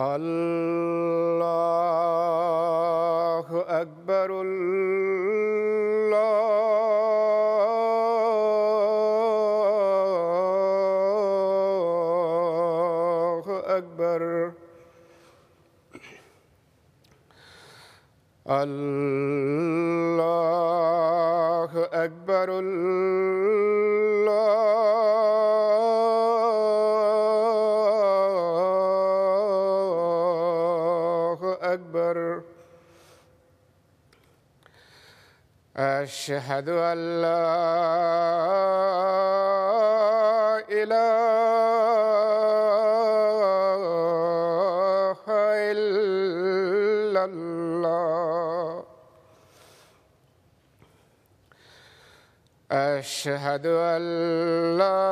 الله أكبر الله أكبر الله أكبر أشهد أن لا إله إلا الله أشهد أن لا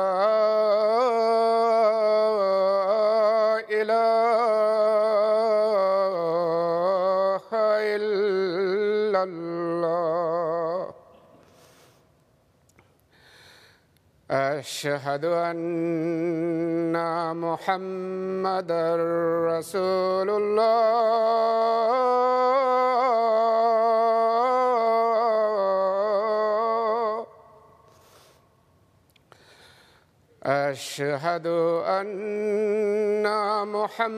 إله إلا الله أشهد أن محمدًا رسول الله أشهد أن محمدًا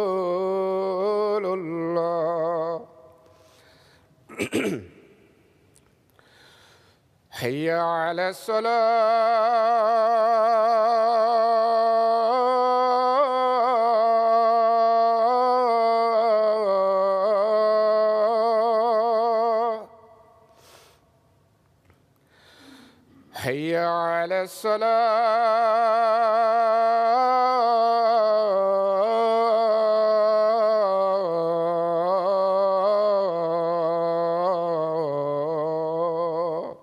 رسول الله حي على الصلاة حي على الصلاة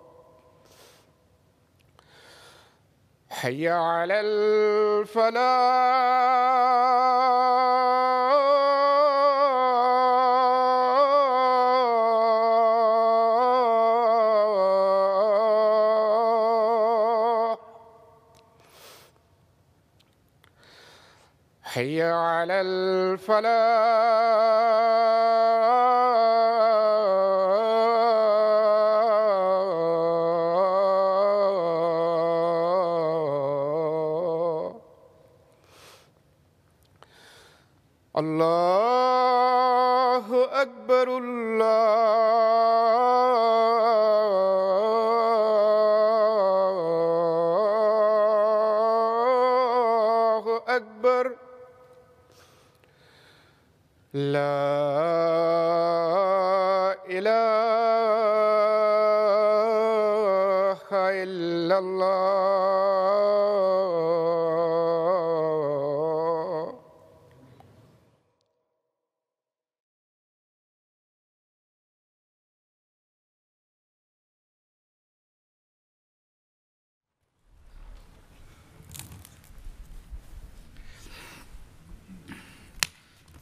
حي على الفلاح حي على الفلاح الله أكبر الله أكبر لا إله إلا الله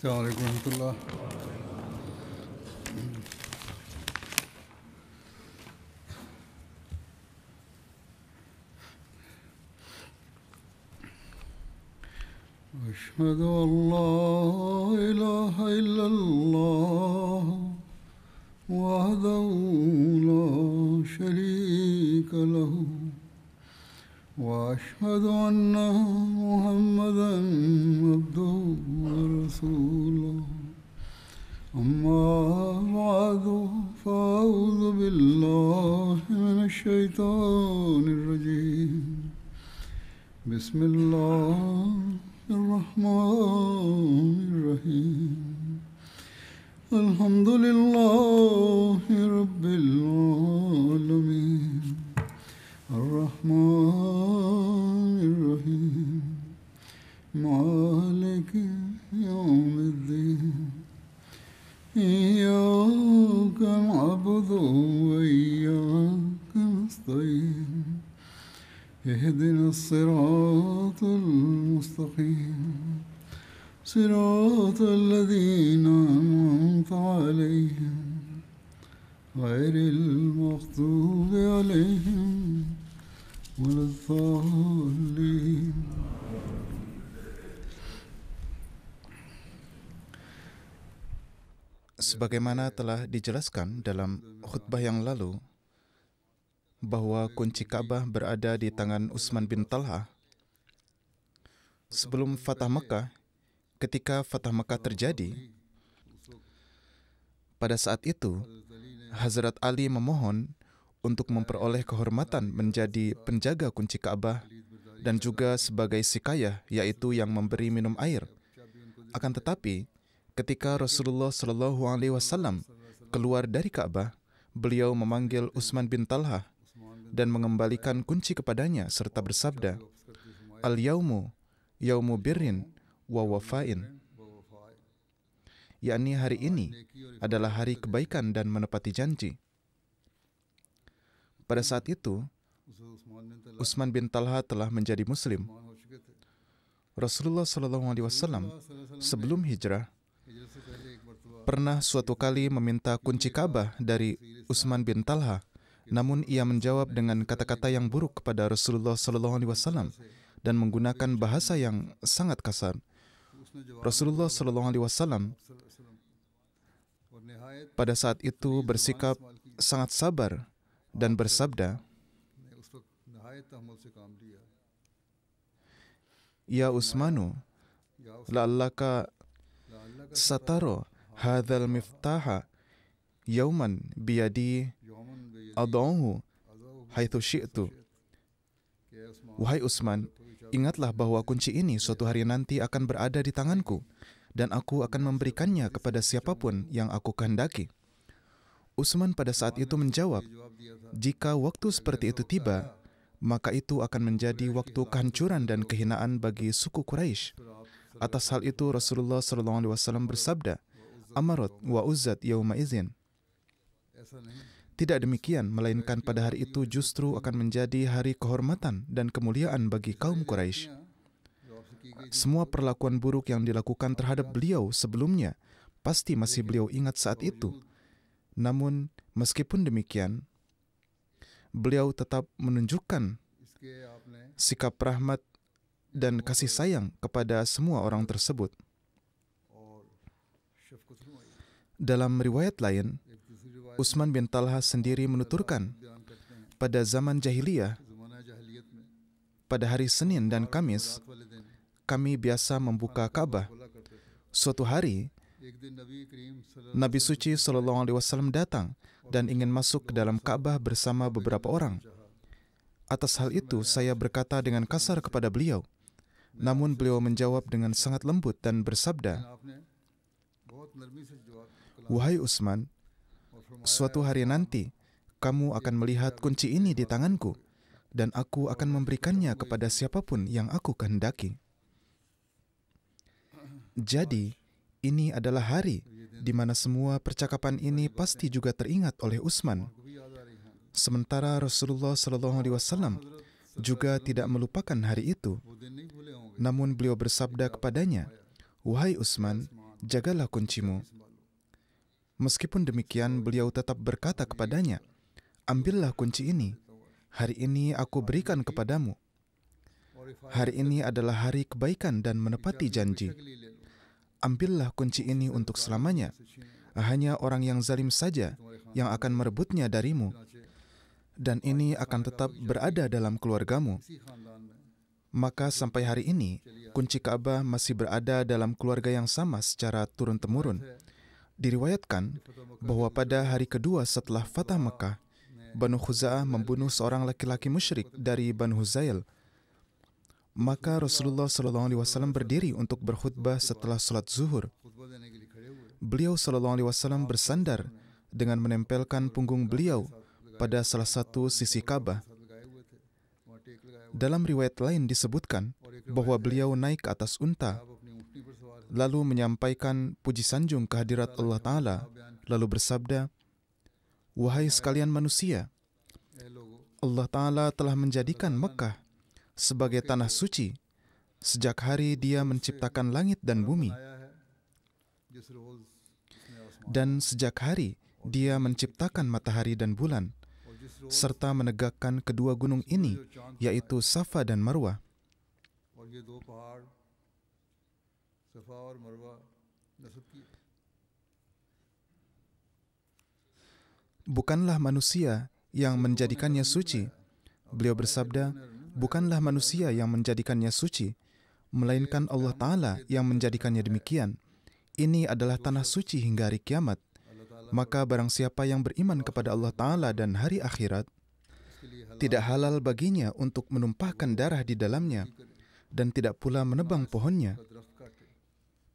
السلام عليكم ورحمة الله. أشهد أن لا إله إلا الله وحده لا شريك له وأشهد أن محمدًا عبده ورسوله أما بعد فأعوذ بالله من الشيطان الرجيم بسم الله الرحمن الرحيم الحمد لله رب العالمين اهدنا الصراط المستقيم صراط الذين أنعمت عليهم غير المغضوب عليهم ولا الضالين. Sebagaimana telah dijelaskan dalam khutbah yang lalu, bahwa kunci Ka'bah berada di tangan Utsman bin Talha. Sebelum Fatah Mekah, ketika Fatah Mekah terjadi, pada saat itu, Hazrat Ali memohon untuk memperoleh kehormatan menjadi penjaga kunci Ka'bah dan juga sebagai sikayah, yaitu yang memberi minum air. Akan tetapi, ketika Rasulullah SAW keluar dari Ka'bah, beliau memanggil Utsman bin Talha dan mengembalikan kunci kepadanya serta bersabda, "Al-yaumu yaumu birrin wa wafain." Yakni hari ini adalah hari kebaikan dan menepati janji. Pada saat itu, Utsman bin Talha telah menjadi Muslim. Rasulullah SAW sebelum hijrah pernah suatu kali meminta kunci Ka'bah dari Utsman bin Talha, namun ia menjawab dengan kata-kata yang buruk kepada Rasulullah SAW dan menggunakan bahasa yang sangat kasar. Rasulullah SAW pada saat itu bersikap sangat sabar dan bersabda, "Ya Utsmanu, la'allaka sataro hadzal miftaha yauman biyadi ad'uhu haitsu syi'tu." Wahai Utsman, ingatlah bahwa kunci ini suatu hari nanti akan berada di tanganku dan aku akan memberikannya kepada siapapun yang aku kehendaki. Utsman pada saat itu menjawab, "Jika waktu seperti itu tiba, maka itu akan menjadi waktu kehancuran dan kehinaan bagi suku Quraisy." Atas hal itu Rasulullah SAW bersabda, "Amarat wa uzzat yauma izin." Tidak demikian, melainkan pada hari itu justru akan menjadi hari kehormatan dan kemuliaan bagi kaum Quraisy. Semua perlakuan buruk yang dilakukan terhadap beliau sebelumnya pasti masih beliau ingat saat itu. Namun, meskipun demikian, beliau tetap menunjukkan sikap rahmat dan kasih sayang kepada semua orang tersebut. Dalam riwayat lain, Utsman bin Talha sendiri menuturkan, pada zaman jahiliyah, pada hari Senin dan Kamis, kami biasa membuka Ka'bah. Suatu hari, Nabi suci SAW datang dan ingin masuk ke dalam Ka'bah bersama beberapa orang. Atas hal itu, saya berkata dengan kasar kepada beliau. Namun beliau menjawab dengan sangat lembut dan bersabda, "Wahai Utsman, suatu hari nanti, kamu akan melihat kunci ini di tanganku, dan aku akan memberikannya kepada siapapun yang aku kehendaki." Jadi, ini adalah hari di mana semua percakapan ini pasti juga teringat oleh Utsman. Sementara Rasulullah SAW juga tidak melupakan hari itu. Namun beliau bersabda kepadanya, "Wahai Utsman, jagalah kuncimu." Meskipun demikian, beliau tetap berkata kepadanya, "Ambillah kunci ini. Hari ini aku berikan kepadamu. Hari ini adalah hari kebaikan dan menepati janji. Ambillah kunci ini untuk selamanya. Hanya orang yang zalim saja yang akan merebutnya darimu. Dan ini akan tetap berada dalam keluargamu." Maka sampai hari ini, kunci Ka'bah masih berada dalam keluarga yang sama secara turun-temurun. Diriwayatkan bahwa pada hari kedua setelah Fatah Mekah, Banu Khuza'ah membunuh seorang laki-laki musyrik dari Banu Huzail. Maka Rasulullah SAW berdiri untuk berkhutbah setelah salat zuhur. Beliau SAW bersandar dengan menempelkan punggung beliau pada salah satu sisi Ka'bah. Dalam riwayat lain disebutkan bahwa beliau naik ke atas unta, lalu menyampaikan puji sanjung kehadirat Allah Ta'ala, lalu bersabda, "Wahai sekalian manusia, Allah Ta'ala telah menjadikan Mekah sebagai tanah suci sejak hari Dia menciptakan langit dan bumi, dan sejak hari Dia menciptakan matahari dan bulan, serta menegakkan kedua gunung ini, yaitu Safa dan Marwah. Bukanlah manusia yang menjadikannya suci. Beliau bersabda, bukanlah manusia yang menjadikannya suci, melainkan Allah Ta'ala yang menjadikannya demikian. Ini adalah tanah suci hingga hari kiamat. Maka barang siapa yang beriman kepada Allah Ta'ala dan hari akhirat, tidak halal baginya untuk menumpahkan darah di dalamnya, dan tidak pula menebang pohonnya.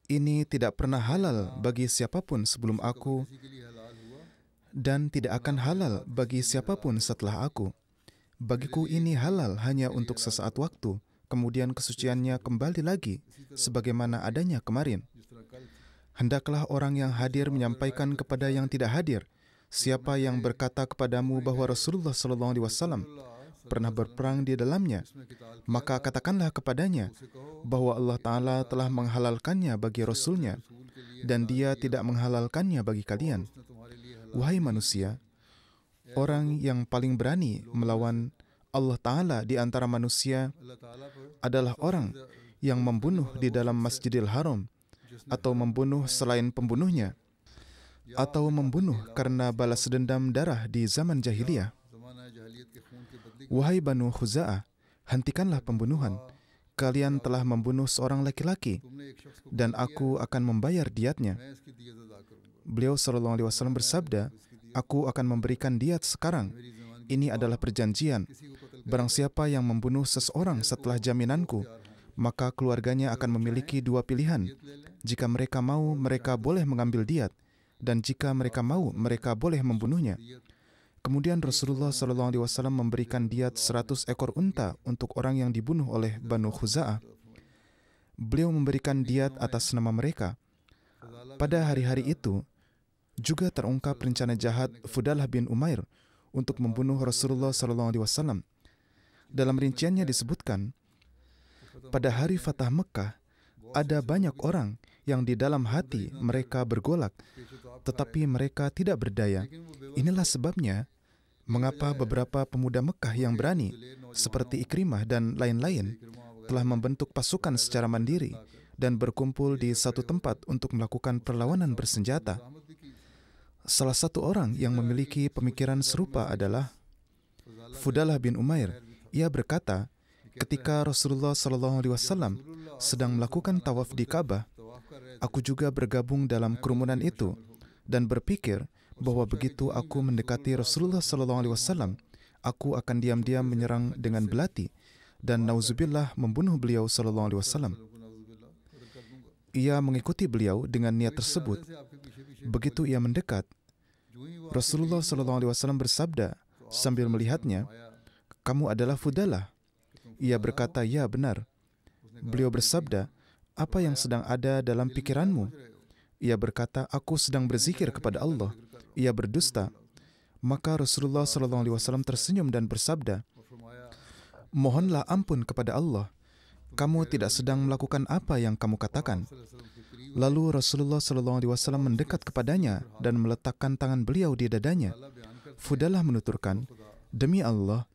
Ini tidak pernah halal bagi siapapun sebelum aku, dan tidak akan halal bagi siapapun setelah aku. Bagiku ini halal hanya untuk sesaat waktu, kemudian kesuciannya kembali lagi sebagaimana adanya kemarin. Hendaklah orang yang hadir menyampaikan kepada yang tidak hadir, siapa yang berkata kepadamu bahwa Rasulullah SAW pernah berperang di dalamnya, maka katakanlah kepadanya bahwa Allah Ta'ala telah menghalalkannya bagi Rasulnya, dan Dia tidak menghalalkannya bagi kalian. Wahai manusia, orang yang paling berani melawan Allah Ta'ala di antara manusia adalah orang yang membunuh di dalam Masjidil Haram, atau membunuh selain pembunuhnya, atau membunuh karena balas dendam darah di zaman jahiliyah. Wahai Banu Khuza'ah, hentikanlah pembunuhan. Kalian telah membunuh seorang laki-laki, dan aku akan membayar diatnya. Beliau SAW bersabda, aku akan memberikan diat sekarang. Ini adalah perjanjian. Barang siapa yang membunuh seseorang setelah jaminanku, maka keluarganya akan memiliki dua pilihan. Jika mereka mau, mereka boleh mengambil diat, dan jika mereka mau, mereka boleh membunuhnya. Kemudian Rasulullah SAW memberikan diat 100 ekor unta untuk orang yang dibunuh oleh Banu Khuza'ah. Beliau memberikan diat atas nama mereka. Pada hari-hari itu, juga terungkap rencana jahat Fudalah bin Umair untuk membunuh Rasulullah SAW. Dalam rinciannya disebutkan, pada hari Fatah Mekah, ada banyak orang yang di dalam hati mereka bergolak, tetapi mereka tidak berdaya. Inilah sebabnya mengapa beberapa pemuda Mekah yang berani, seperti Ikrimah dan lain-lain, telah membentuk pasukan secara mandiri dan berkumpul di satu tempat untuk melakukan perlawanan bersenjata. Salah satu orang yang memiliki pemikiran serupa adalah Fudalah bin Umair. Ia berkata, ketika Rasulullah SAW sedang melakukan tawaf di Ka'bah, aku juga bergabung dalam kerumunan itu dan berpikir bahwa begitu aku mendekati Rasulullah SAW, aku akan diam-diam menyerang dengan belati dan nauzubillah membunuh beliau SAW. Ia mengikuti beliau dengan niat tersebut. Begitu ia mendekat, Rasulullah SAW bersabda sambil melihatnya, kamu adalah Fudalah. Ia berkata, ya benar. Beliau bersabda, apa yang sedang ada dalam pikiranmu? Ia berkata, aku sedang berzikir kepada Allah. Ia berdusta. Maka Rasulullah SAW tersenyum dan bersabda, mohonlah ampun kepada Allah. Kamu tidak sedang melakukan apa yang kamu katakan. Lalu Rasulullah SAW mendekat kepadanya dan meletakkan tangan beliau di dadanya. Fudalah menuturkan, demi Allah,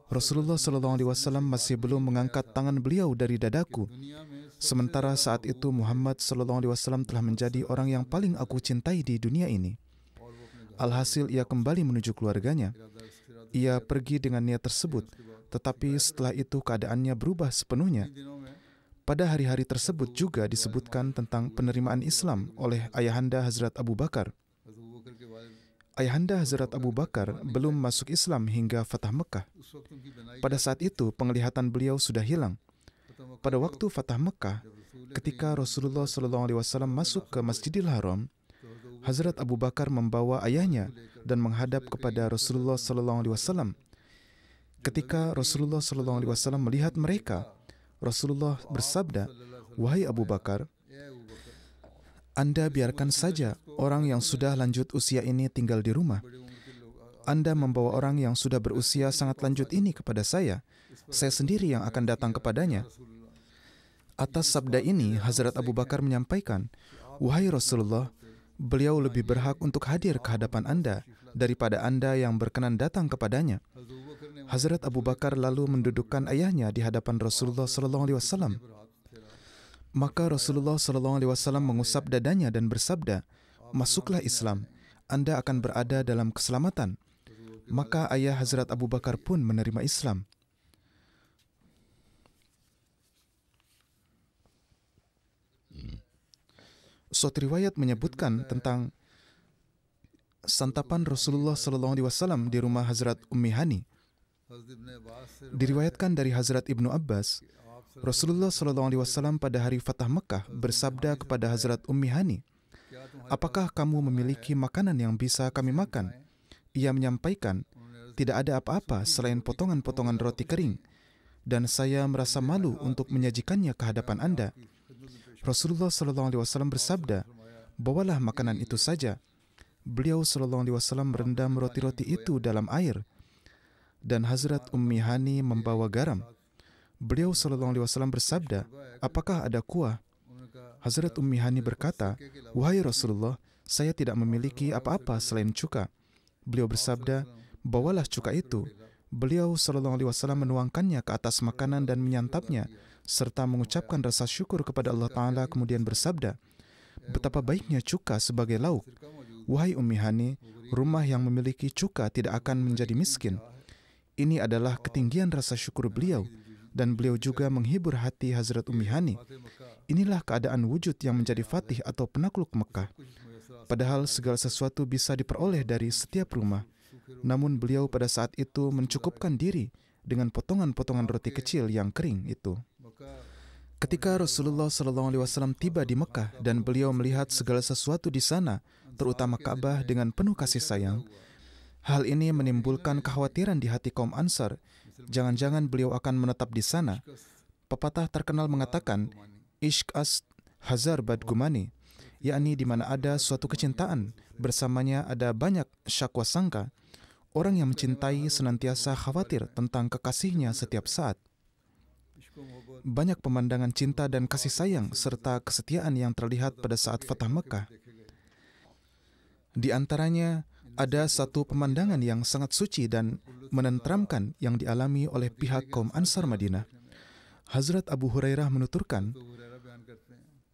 Rasulullah SAW masih belum mengangkat tangan beliau dari dadaku. Sementara saat itu Muhammad SAW telah menjadi orang yang paling aku cintai di dunia ini. Alhasil ia kembali menuju keluarganya. Ia pergi dengan niat tersebut, tetapi setelah itu keadaannya berubah sepenuhnya. Pada hari-hari tersebut juga disebutkan tentang penerimaan Islam oleh ayahanda Hazrat Abu Bakar. Ayahanda Hazrat Abu Bakar belum masuk Islam hingga Fatah Mekah. Pada saat itu penglihatan beliau sudah hilang. Pada waktu Fatah Mekah, ketika Rasulullah SAW masuk ke Masjidil Haram, Hazrat Abu Bakar membawa ayahnya dan menghadap kepada Rasulullah SAW. Ketika Rasulullah SAW melihat mereka, Rasulullah bersabda, wahai Abu Bakar, Anda biarkan saja orang yang sudah lanjut usia ini tinggal di rumah. Anda membawa orang yang sudah berusia sangat lanjut ini kepada saya sendiri yang akan datang kepadanya. Atas sabda ini, Hazrat Abu Bakar menyampaikan, "Wahai Rasulullah, beliau lebih berhak untuk hadir ke hadapan Anda daripada Anda yang berkenan datang kepadanya." Hazrat Abu Bakar lalu mendudukkan ayahnya di hadapan Rasulullah SAW. Maka Rasulullah SAW mengusap dadanya dan bersabda, "Masuklah Islam, Anda akan berada dalam keselamatan." Maka ayah Hazrat Abu Bakar pun menerima Islam. Suatu riwayat menyebutkan tentang santapan Rasulullah SAW di rumah Hazrat Ummi Hani. Diriwayatkan dari Hazrat Ibnu Abbas, Rasulullah SAW pada hari Fatah Mekah bersabda kepada Hazrat Ummi Hani, "Apakah kamu memiliki makanan yang bisa kami makan?" Ia menyampaikan, "Tidak ada apa-apa selain potongan-potongan roti kering, dan saya merasa malu untuk menyajikannya ke hadapan Anda." Rasulullah SAW bersabda, "Bawalah makanan itu saja." Beliau SAW merendam roti-roti itu dalam air, dan Hazrat Ummi Hani membawa garam. Beliau SAW bersabda, "Apakah ada kuah?" Hazrat Ummi Hani berkata, "Wahai Rasulullah, saya tidak memiliki apa-apa selain cuka." Beliau bersabda, "Bawalah cuka itu." Beliau SAW menuangkannya ke atas makanan dan menyantapnya, serta mengucapkan rasa syukur kepada Allah Ta'ala, kemudian bersabda, "Betapa baiknya cuka sebagai lauk. Wahai Ummi Hani, rumah yang memiliki cuka tidak akan menjadi miskin." Ini adalah ketinggian rasa syukur beliau, dan beliau juga menghibur hati Hazrat Ummi Hani. Inilah keadaan wujud yang menjadi fatih atau penakluk Mekah. Padahal segala sesuatu bisa diperoleh dari setiap rumah. Namun beliau pada saat itu mencukupkan diri dengan potongan-potongan roti kecil yang kering itu. Ketika Rasulullah SAW tiba di Mekah dan beliau melihat segala sesuatu di sana, terutama Ka'bah, dengan penuh kasih sayang, hal ini menimbulkan kekhawatiran di hati kaum Ansar. Jangan-jangan beliau akan menetap di sana. Pepatah terkenal mengatakan, "Ishq as hazar badgumani," yakni di mana ada suatu kecintaan, bersamanya ada banyak syakwa sangka. Orang yang mencintai senantiasa khawatir tentang kekasihnya setiap saat. Banyak pemandangan cinta dan kasih sayang serta kesetiaan yang terlihat pada saat Fatah Mekah. Di antaranya, ada satu pemandangan yang sangat suci dan menenteramkan yang dialami oleh pihak kaum Ansar Madinah. Hazrat Abu Hurairah menuturkan,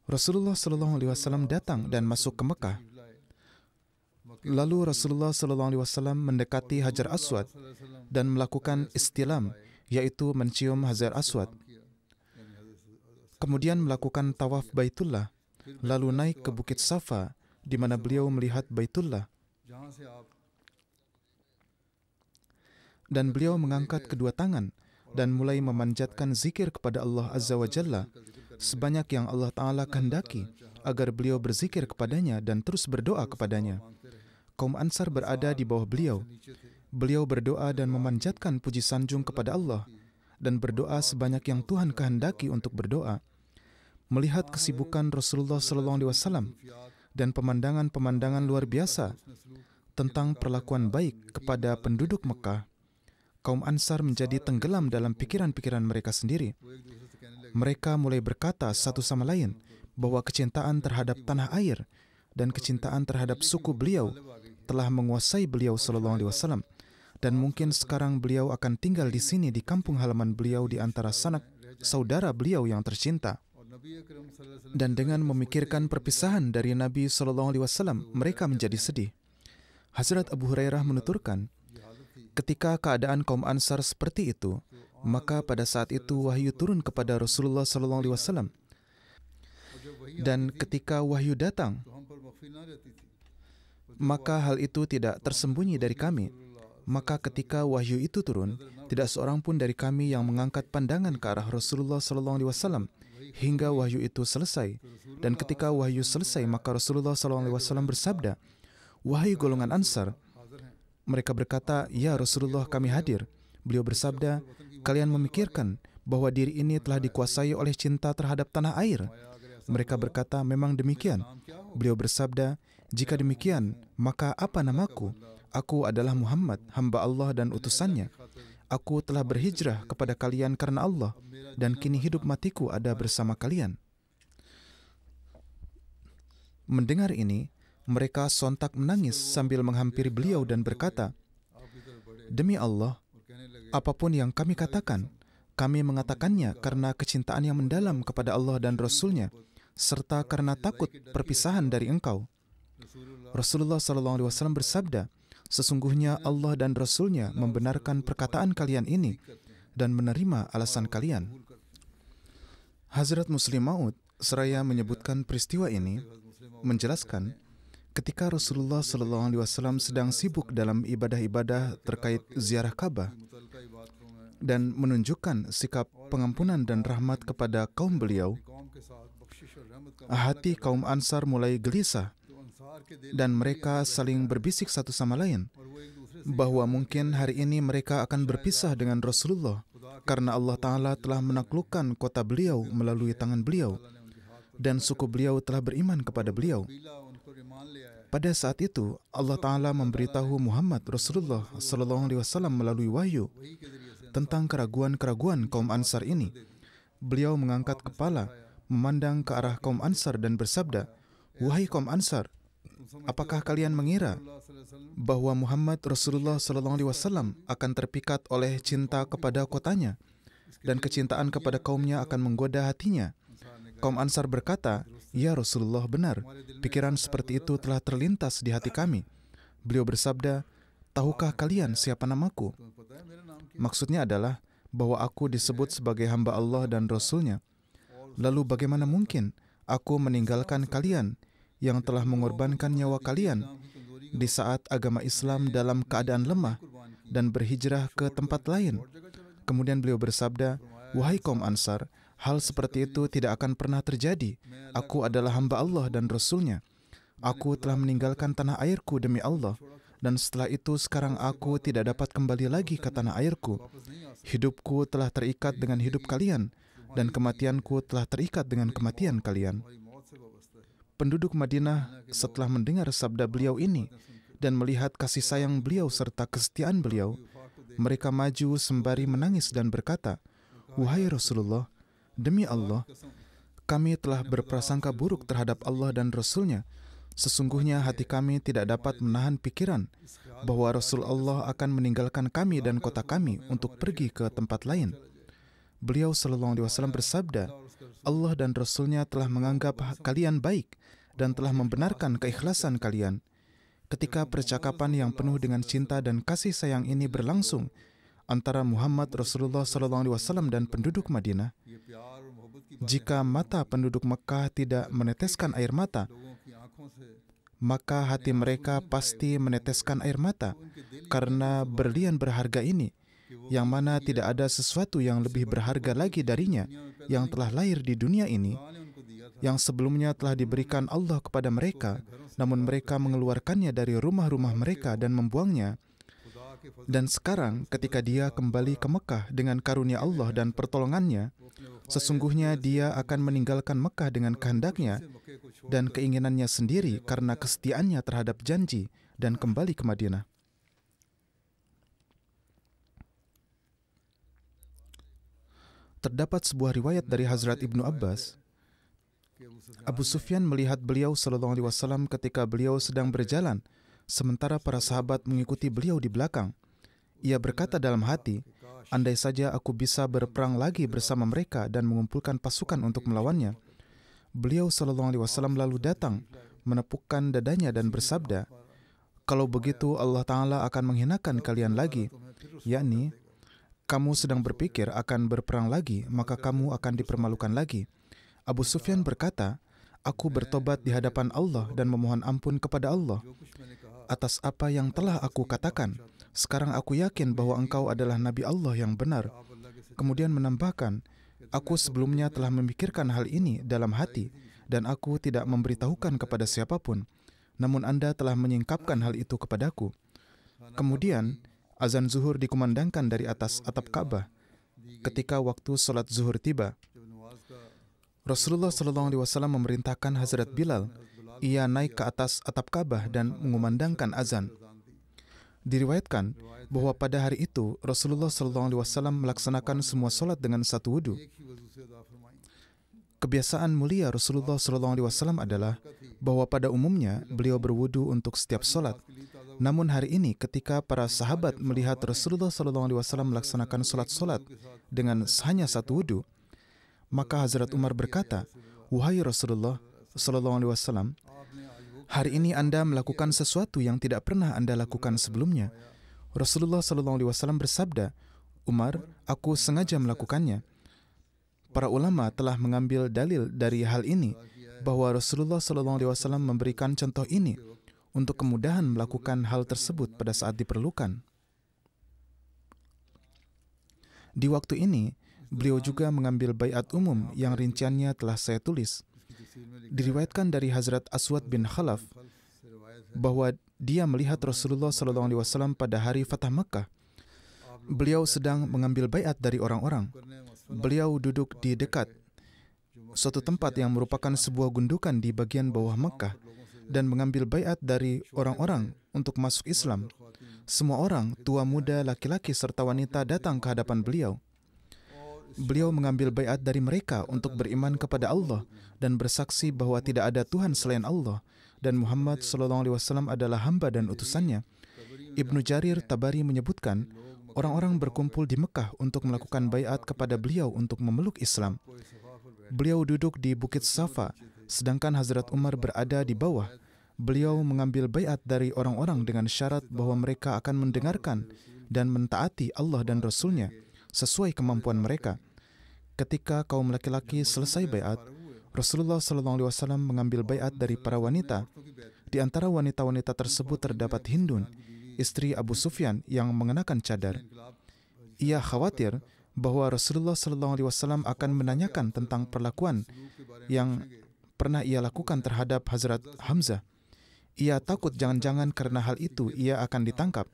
Rasulullah SAW datang dan masuk ke Mekah. Lalu Rasulullah SAW mendekati Hajar Aswad dan melakukan istilam, yaitu mencium Hajar Aswad. Kemudian melakukan tawaf Baitullah, lalu naik ke Bukit Safa, di mana beliau melihat Baitullah. Dan beliau mengangkat kedua tangan dan mulai memanjatkan zikir kepada Allah Azza wa Jalla sebanyak yang Allah Ta'ala kehendaki agar beliau berzikir kepadanya dan terus berdoa kepadanya. Kaum Ansar berada di bawah beliau. Beliau berdoa dan memanjatkan puji sanjung kepada Allah dan berdoa sebanyak yang Tuhan kehendaki untuk berdoa. Melihat kesibukan Rasulullah SAW dan pemandangan-pemandangan luar biasa tentang perlakuan baik kepada penduduk Mekah, kaum Ansar menjadi tenggelam dalam pikiran-pikiran mereka sendiri. Mereka mulai berkata satu sama lain bahwa kecintaan terhadap tanah air dan kecintaan terhadap suku beliau telah menguasai beliau SAW, dan mungkin sekarang beliau akan tinggal di sini di kampung halaman beliau di antara sanak saudara beliau yang tercinta. Dan dengan memikirkan perpisahan dari Nabi SAW, mereka menjadi sedih. Hazrat Abu Hurairah menuturkan, ketika keadaan kaum Ansar seperti itu, maka pada saat itu wahyu turun kepada Rasulullah SAW. Dan ketika wahyu datang, maka hal itu tidak tersembunyi dari kami. Maka ketika wahyu itu turun, tidak seorang pun dari kami yang mengangkat pandangan ke arah Rasulullah SAW hingga wahyu itu selesai. Dan ketika wahyu selesai, maka Rasulullah SAW bersabda, "Wahai golongan Ansar." Mereka berkata, "Ya Rasulullah, kami hadir." Beliau bersabda, "Kalian memikirkan bahwa diri ini telah dikuasai oleh cinta terhadap tanah air?" Mereka berkata, "Memang demikian." Beliau bersabda, "Jika demikian, maka apa namaku? Aku adalah Muhammad, hamba Allah dan utusannya. Aku telah berhijrah kepada kalian karena Allah, dan kini hidup matiku ada bersama kalian. Mendengar ini, mereka sontak menangis sambil menghampiri beliau dan berkata, "Demi Allah, apapun yang kami katakan, kami mengatakannya karena kecintaan yang mendalam kepada Allah dan Rasul-Nya, serta karena takut perpisahan dari engkau." Rasulullah SAW bersabda, "Sesungguhnya Allah dan Rasul-Nya membenarkan perkataan kalian ini dan menerima alasan kalian." Hazrat Muslim Maud seraya menyebutkan peristiwa ini, menjelaskan, ketika Rasulullah SAW sedang sibuk dalam ibadah-ibadah terkait ziarah Ka'bah dan menunjukkan sikap pengampunan dan rahmat kepada kaum beliau, hati kaum Ansar mulai gelisah dan mereka saling berbisik satu sama lain bahwa mungkin hari ini mereka akan berpisah dengan Rasulullah karena Allah Ta'ala telah menaklukkan kota beliau melalui tangan beliau dan suku beliau telah beriman kepada beliau. Pada saat itu, Allah Ta'ala memberitahu Muhammad Rasulullah SAW melalui wahyu tentang keraguan-keraguan kaum Ansar ini. Beliau mengangkat kepala, memandang ke arah kaum Ansar dan bersabda, "Wahai kaum Ansar, apakah kalian mengira bahwa Muhammad Rasulullah SAW akan terpikat oleh cinta kepada kotanya dan kecintaan kepada kaumnya akan menggoda hatinya?" Kaum Ansar berkata, "Ya Rasulullah, benar. Pikiran seperti itu telah terlintas di hati kami." Beliau bersabda, "Tahukah kalian siapa namaku?" Maksudnya adalah bahwa aku disebut sebagai hamba Allah dan Rasul-Nya. Lalu bagaimana mungkin aku meninggalkan kalian yang telah mengorbankan nyawa kalian di saat agama Islam dalam keadaan lemah dan berhijrah ke tempat lain? Kemudian beliau bersabda, "Wahai kaum Ansar, hal seperti itu tidak akan pernah terjadi. Aku adalah hamba Allah dan Rasul-Nya. Aku telah meninggalkan tanah airku demi Allah, dan setelah itu sekarang aku tidak dapat kembali lagi ke tanah airku. Hidupku telah terikat dengan hidup kalian, dan kematianku telah terikat dengan kematian kalian." Penduduk Madinah setelah mendengar sabda beliau ini dan melihat kasih sayang beliau serta kesetiaan beliau, mereka maju sembari menangis dan berkata, "Wahai Rasulullah, demi Allah, kami telah berprasangka buruk terhadap Allah dan Rasul-Nya. Sesungguhnya hati kami tidak dapat menahan pikiran bahwa Rasul Allah akan meninggalkan kami dan kota kami untuk pergi ke tempat lain." Beliau SAW bersabda, "Allah dan Rasul-Nya telah menganggap kalian baik dan telah membenarkan keikhlasan kalian." Ketika percakapan yang penuh dengan cinta dan kasih sayang ini berlangsung antara Muhammad Rasulullah SAW dan penduduk Madinah, jika mata penduduk Mekah tidak meneteskan air mata, maka hati mereka pasti meneteskan air mata karena berlian berharga ini, yang mana tidak ada sesuatu yang lebih berharga lagi darinya yang telah lahir di dunia ini, yang sebelumnya telah diberikan Allah kepada mereka, namun mereka mengeluarkannya dari rumah-rumah mereka dan membuangnya. Dan sekarang ketika dia kembali ke Mekah dengan karunia Allah dan pertolongannya, sesungguhnya dia akan meninggalkan Mekah dengan kehendaknya dan keinginannya sendiri karena kesetiaannya terhadap janji dan kembali ke Madinah. Terdapat sebuah riwayat dari Hazrat Ibnu Abbas. Abu Sufyan melihat beliau SAW ketika beliau sedang berjalan, sementara para sahabat mengikuti beliau di belakang. Ia berkata dalam hati, "Andai saja aku bisa berperang lagi bersama mereka dan mengumpulkan pasukan untuk melawannya." Beliau SAW lalu datang, menepukkan dadanya dan bersabda, "Kalau begitu Allah Ta'ala akan menghinakan kalian lagi, yakni, kamu sedang berpikir akan berperang lagi, maka kamu akan dipermalukan lagi." Abu Sufyan berkata, "Aku bertobat di hadapan Allah dan memohon ampun kepada Allah atas apa yang telah aku katakan. Sekarang aku yakin bahwa engkau adalah Nabi Allah yang benar." Kemudian menambahkan, "Aku sebelumnya telah memikirkan hal ini dalam hati dan aku tidak memberitahukan kepada siapapun. Namun Anda telah menyingkapkan hal itu kepadaku." Kemudian azan zuhur dikumandangkan dari atas atap Ka'bah. Ketika waktu sholat zuhur tiba, Rasulullah SAW memerintahkan Hazrat Bilal. Ia naik ke atas atap Ka'bah dan mengumandangkan azan. Diriwayatkan bahwa pada hari itu Rasulullah SAW melaksanakan semua solat dengan satu wudu. Kebiasaan mulia Rasulullah SAW adalah bahwa pada umumnya beliau berwudu untuk setiap solat. Namun hari ini ketika para sahabat melihat Rasulullah SAW melaksanakan solat-solat dengan hanya satu wudu, maka Hazrat Umar berkata, "Wahai Rasulullah SAW, hari ini Anda melakukan sesuatu yang tidak pernah Anda lakukan sebelumnya." Rasulullah SAW bersabda, "Umar, aku sengaja melakukannya." Para ulama telah mengambil dalil dari hal ini bahwa Rasulullah SAW memberikan contoh ini untuk kemudahan melakukan hal tersebut pada saat diperlukan. Di waktu ini, beliau juga mengambil baiat umum yang rinciannya telah saya tulis. Diriwayatkan dari Hazrat Aswad bin Khalaf bahwa dia melihat Rasulullah SAW pada hari Fatah Makkah. Beliau sedang mengambil baiat dari orang-orang. Beliau duduk di dekat suatu tempat yang merupakan sebuah gundukan di bagian bawah Makkah dan mengambil baiat dari orang-orang untuk masuk Islam. Semua orang, tua muda, laki-laki serta wanita datang ke hadapan beliau. Beliau mengambil baiat dari mereka untuk beriman kepada Allah dan bersaksi bahwa tidak ada Tuhan selain Allah dan Muhammad SAW adalah hamba dan utusannya. Ibnu Jarir Tabari menyebutkan, orang-orang berkumpul di Mekah untuk melakukan baiat kepada beliau untuk memeluk Islam. Beliau duduk di Bukit Safa, sedangkan Hazrat Umar berada di bawah. Beliau mengambil baiat dari orang-orang dengan syarat bahwa mereka akan mendengarkan dan mentaati Allah dan Rasul-Nya sesuai kemampuan mereka. Ketika kaum laki-laki selesai baiat, Rasulullah SAW mengambil baiat dari para wanita. Di antara wanita-wanita tersebut terdapat Hindun, istri Abu Sufyan yang mengenakan cadar. Ia khawatir bahwa Rasulullah SAW akan menanyakan tentang perlakuan yang pernah ia lakukan terhadap Hazrat Hamzah. Ia takut jangan-jangan karena hal itu ia akan ditangkap.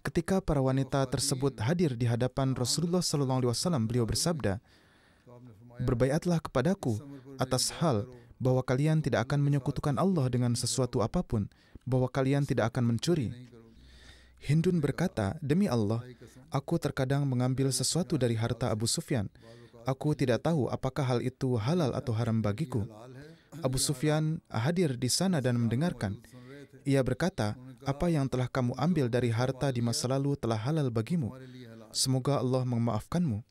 Ketika para wanita tersebut hadir di hadapan Rasulullah SAW, beliau bersabda, "Berbaiatlah kepadaku atas hal bahwa kalian tidak akan menyekutukan Allah dengan sesuatu apapun, bahwa kalian tidak akan mencuri." Hindun berkata, "Demi Allah, aku terkadang mengambil sesuatu dari harta Abu Sufyan. Aku tidak tahu apakah hal itu halal atau haram bagiku." Abu Sufyan hadir di sana dan mendengarkan. Ia berkata, "Apa yang telah kamu ambil dari harta di masa lalu telah halal bagimu. Semoga Allah memaafkanmu."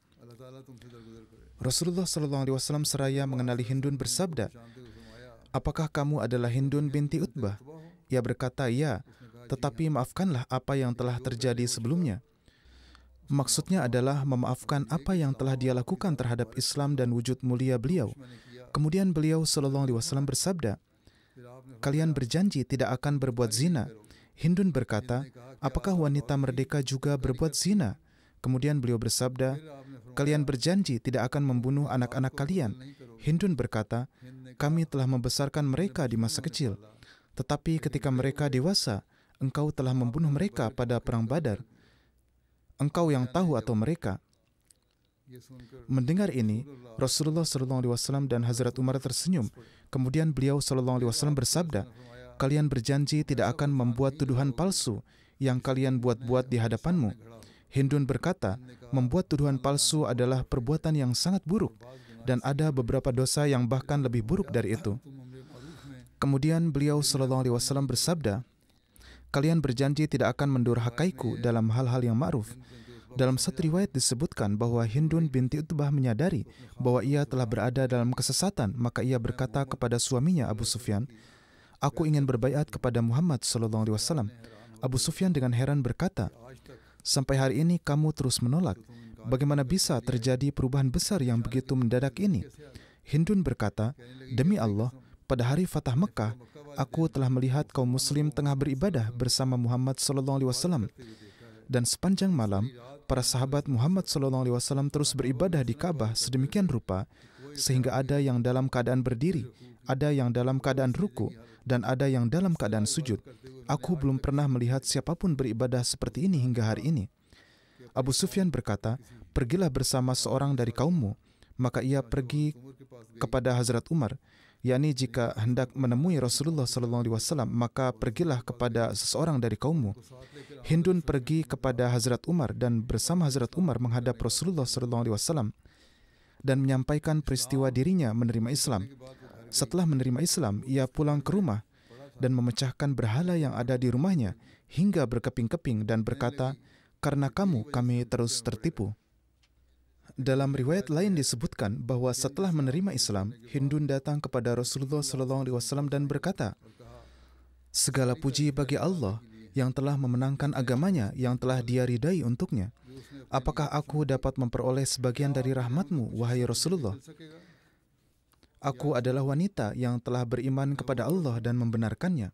Rasulullah SAW seraya mengenali Hindun bersabda, "Apakah kamu adalah Hindun binti Utbah?" Ia berkata, "Ya, tetapi maafkanlah apa yang telah terjadi sebelumnya." Maksudnya adalah memaafkan apa yang telah dia lakukan terhadap Islam dan wujud mulia beliau. Kemudian beliau SAW bersabda, "Kalian berjanji tidak akan berbuat zina." Hindun berkata, "Apakah wanita merdeka juga berbuat zina?" Kemudian beliau bersabda, "Kalian berjanji tidak akan membunuh anak-anak kalian." Hindun berkata, "Kami telah membesarkan mereka di masa kecil, tetapi ketika mereka dewasa, engkau telah membunuh mereka pada perang Badar. Engkau yang tahu atau mereka?" Mendengar ini, Rasulullah SAW dan Hazrat Umar tersenyum. Kemudian beliau SAW bersabda, "Kalian berjanji tidak akan membuat tuduhan palsu yang kalian buat-buat di hadapanmu." Hindun berkata, "Membuat tuduhan palsu adalah perbuatan yang sangat buruk, dan ada beberapa dosa yang bahkan lebih buruk dari itu." Kemudian beliau SAW bersabda, "Kalian berjanji tidak akan mendurhakaiku dalam hal-hal yang ma'ruf." Dalam satu riwayat disebutkan bahwa Hindun binti Utbah menyadari bahwa ia telah berada dalam kesesatan, maka ia berkata kepada suaminya Abu Sufyan, "Aku ingin berbaiat kepada Muhammad SAW." Abu Sufyan dengan heran berkata, "Sampai hari ini kamu terus menolak. Bagaimana bisa terjadi perubahan besar yang begitu mendadak ini?" Hindun berkata, "Demi Allah, pada hari Fatah Mekah, aku telah melihat kaum muslim tengah beribadah bersama Muhammad SAW. Dan sepanjang malam, para sahabat Muhammad SAW terus beribadah di Ka'bah sedemikian rupa, sehingga ada yang dalam keadaan berdiri, ada yang dalam keadaan ruku, dan ada yang dalam keadaan sujud. Aku belum pernah melihat siapapun beribadah seperti ini hingga hari ini." Abu Sufyan berkata, "Pergilah bersama seorang dari kaummu." Maka ia pergi kepada Hazrat Umar. yakni jika hendak menemui Rasulullah SAW, maka pergilah kepada seseorang dari kaummu. Hindun pergi kepada Hazrat Umar dan bersama Hazrat Umar menghadap Rasulullah SAW dan menyampaikan peristiwa dirinya menerima Islam. Setelah menerima Islam, ia pulang ke rumah dan memecahkan berhala yang ada di rumahnya hingga berkeping-keping dan berkata, "Karena kamu, kami terus tertipu." Dalam riwayat lain disebutkan bahwa setelah menerima Islam, Hindun datang kepada Rasulullah SAW dan berkata, "Segala puji bagi Allah yang telah memenangkan agamanya yang telah Dia ridai untuknya. Apakah aku dapat memperoleh sebagian dari rahmatmu, wahai Rasulullah? Aku adalah wanita yang telah beriman kepada Allah dan membenarkannya."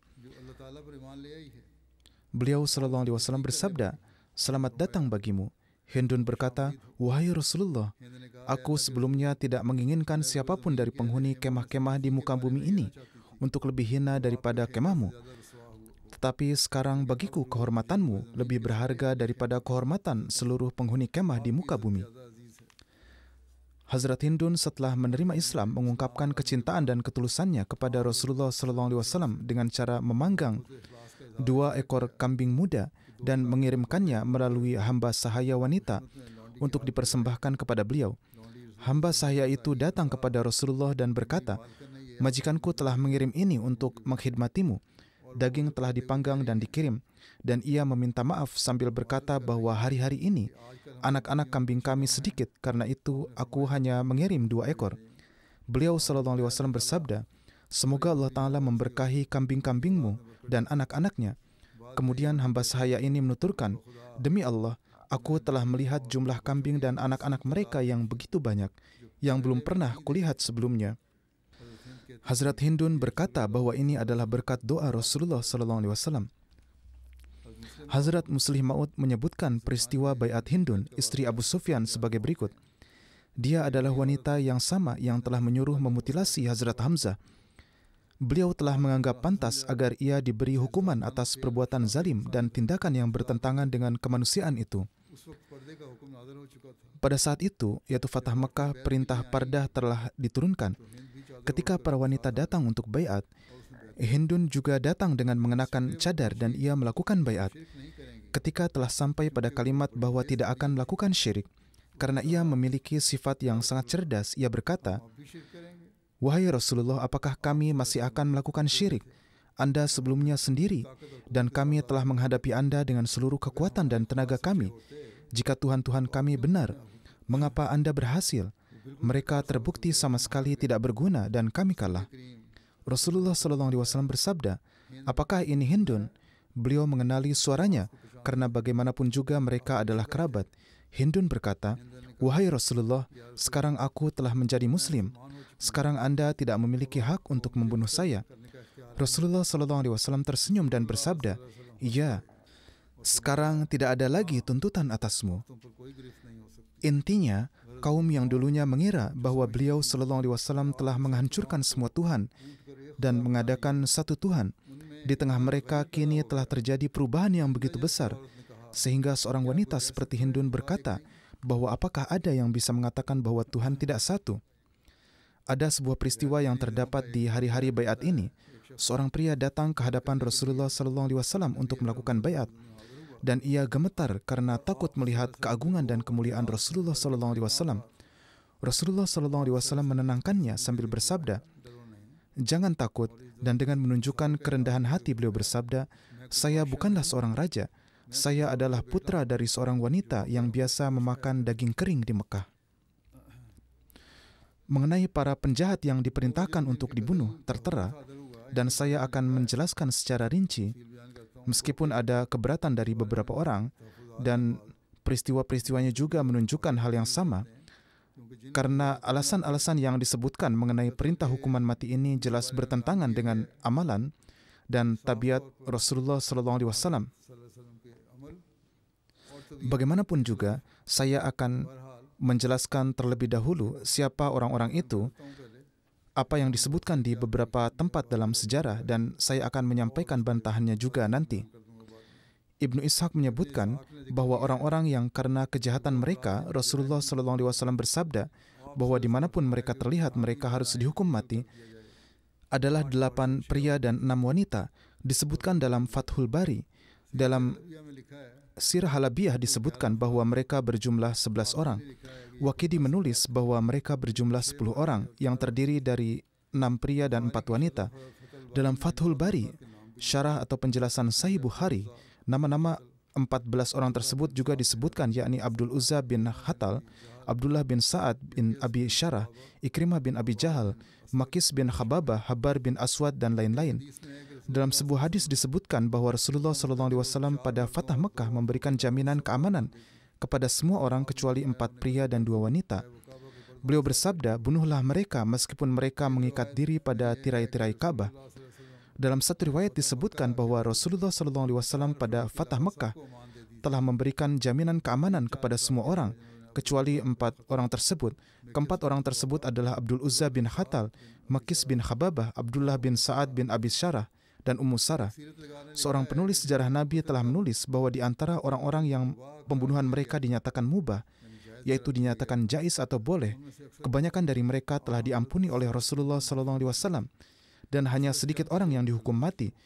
Beliau SAW bersabda, "Selamat datang bagimu." Hindun berkata, "Wahai Rasulullah, aku sebelumnya tidak menginginkan siapapun dari penghuni kemah-kemah di muka bumi ini untuk lebih hina daripada kemahmu. Tetapi sekarang bagiku kehormatanmu lebih berharga daripada kehormatan seluruh penghuni kemah di muka bumi." Hazrat Hindun setelah menerima Islam mengungkapkan kecintaan dan ketulusannya kepada Rasulullah SAW dengan cara memanggang 2 ekor kambing muda dan mengirimkannya melalui hamba sahaya wanita untuk dipersembahkan kepada beliau. Hamba sahaya itu datang kepada Rasulullah dan berkata, "Majikanku telah mengirim ini untuk mengkhidmatimu. Daging telah dipanggang dan dikirim." Dan ia meminta maaf sambil berkata bahwa hari-hari ini anak-anak kambing kami sedikit, karena itu aku hanya mengirim 2 ekor. Beliau SAW bersabda, "Semoga Allah Ta'ala memberkahi kambing-kambingmu dan anak-anaknya." Kemudian hamba sahaya ini menuturkan, "Demi Allah, aku telah melihat jumlah kambing dan anak-anak mereka yang begitu banyak, yang belum pernah kulihat sebelumnya." Hazrat Hindun berkata bahwa ini adalah berkat doa Rasulullah SAW. Hazrat Muslih Maud menyebutkan peristiwa Baiat Hindun, istri Abu Sufyan, sebagai berikut. Dia adalah wanita yang sama yang telah menyuruh memutilasi Hazrat Hamzah. Beliau telah menganggap pantas agar ia diberi hukuman atas perbuatan zalim dan tindakan yang bertentangan dengan kemanusiaan itu. Pada saat itu, yaitu Fatah Mekah, perintah pardah telah diturunkan. Ketika para wanita datang untuk baiat, Hindun juga datang dengan mengenakan cadar dan ia melakukan baiat. Ketika telah sampai pada kalimat bahwa tidak akan melakukan syirik, karena ia memiliki sifat yang sangat cerdas, ia berkata, "Wahai Rasulullah, apakah kami masih akan melakukan syirik? Anda sebelumnya sendiri, dan kami telah menghadapi Anda dengan seluruh kekuatan dan tenaga kami. Jika Tuhan-Tuhan kami benar, mengapa Anda berhasil? Mereka terbukti sama sekali tidak berguna dan kami kalah." Rasulullah SAW bersabda, "Apakah ini Hindun?" Beliau mengenali suaranya, karena bagaimanapun juga mereka adalah kerabat. Hindun berkata, "Wahai Rasulullah, sekarang aku telah menjadi Muslim. Sekarang Anda tidak memiliki hak untuk membunuh saya." Rasulullah SAW tersenyum dan bersabda, "Iya, sekarang tidak ada lagi tuntutan atasmu." Intinya, kaum yang dulunya mengira bahwa beliau SAW telah menghancurkan semua Tuhan dan mengadakan satu Tuhan, di tengah mereka kini telah terjadi perubahan yang begitu besar, sehingga seorang wanita seperti Hindun berkata bahwa apakah ada yang bisa mengatakan bahwa Tuhan tidak satu? Ada sebuah peristiwa yang terdapat di hari-hari baiat ini. Seorang pria datang ke hadapan Rasulullah SAW untuk melakukan baiat, dan ia gemetar karena takut melihat keagungan dan kemuliaan Rasulullah SAW. Rasulullah SAW menenangkannya sambil bersabda, "Jangan takut," dan dengan menunjukkan kerendahan hati beliau bersabda, "Saya bukanlah seorang raja. Saya adalah putra dari seorang wanita yang biasa memakan daging kering di Mekah." Mengenai para penjahat yang diperintahkan untuk dibunuh tertera, dan saya akan menjelaskan secara rinci, meskipun ada keberatan dari beberapa orang, dan peristiwa-peristiwanya juga menunjukkan hal yang sama, karena alasan-alasan yang disebutkan mengenai perintah hukuman mati ini jelas bertentangan dengan amalan dan tabiat Rasulullah SAW. Bagaimanapun juga, saya akan menjelaskan terlebih dahulu siapa orang-orang itu, apa yang disebutkan di beberapa tempat dalam sejarah, dan saya akan menyampaikan bantahannya juga nanti. Ibnu Ishaq menyebutkan bahwa orang-orang yang karena kejahatan mereka, Rasulullah SAW bersabda bahwa dimanapun mereka terlihat, mereka harus dihukum mati. adalah 8 pria dan 6 wanita, disebutkan dalam Fathul Bari. Dalam Sirah Halabiyah disebutkan bahwa mereka berjumlah 11 orang. Waqidi menulis bahwa mereka berjumlah 10 orang yang terdiri dari 6 pria dan 4 wanita. Dalam Fathul Bari, syarah atau penjelasan Sahih Bukhari, nama-nama 14 orang tersebut juga disebutkan, yakni Abdul Uzza bin Khatal, Abdullah bin Sa'ad bin Abi Syarah, Ikrimah bin Abi Jahal, Makis bin Khababah, Habar bin Aswad, dan lain-lain. Dalam sebuah hadis disebutkan bahwa Rasulullah SAW pada Fatah Mekah memberikan jaminan keamanan kepada semua orang kecuali 4 pria dan 2 wanita. Beliau bersabda, bunuhlah mereka meskipun mereka mengikat diri pada tirai-tirai Ka'bah. Dalam satu riwayat disebutkan bahwa Rasulullah SAW pada Fatah Mekah telah memberikan jaminan keamanan kepada semua orang kecuali 4 orang tersebut. Keempat orang tersebut adalah Abdul Uzza bin Khatal, Makis bin Khababah, Abdullah bin Sa'ad bin Abi Syarah, dan Ummu Sarah. Seorang penulis sejarah Nabi telah menulis bahwa di antara orang-orang yang pembunuhan mereka dinyatakan mubah, yaitu dinyatakan jaiz atau boleh, kebanyakan dari mereka telah diampuni oleh Rasulullah SAW, dan hanya sedikit orang yang dihukum mati,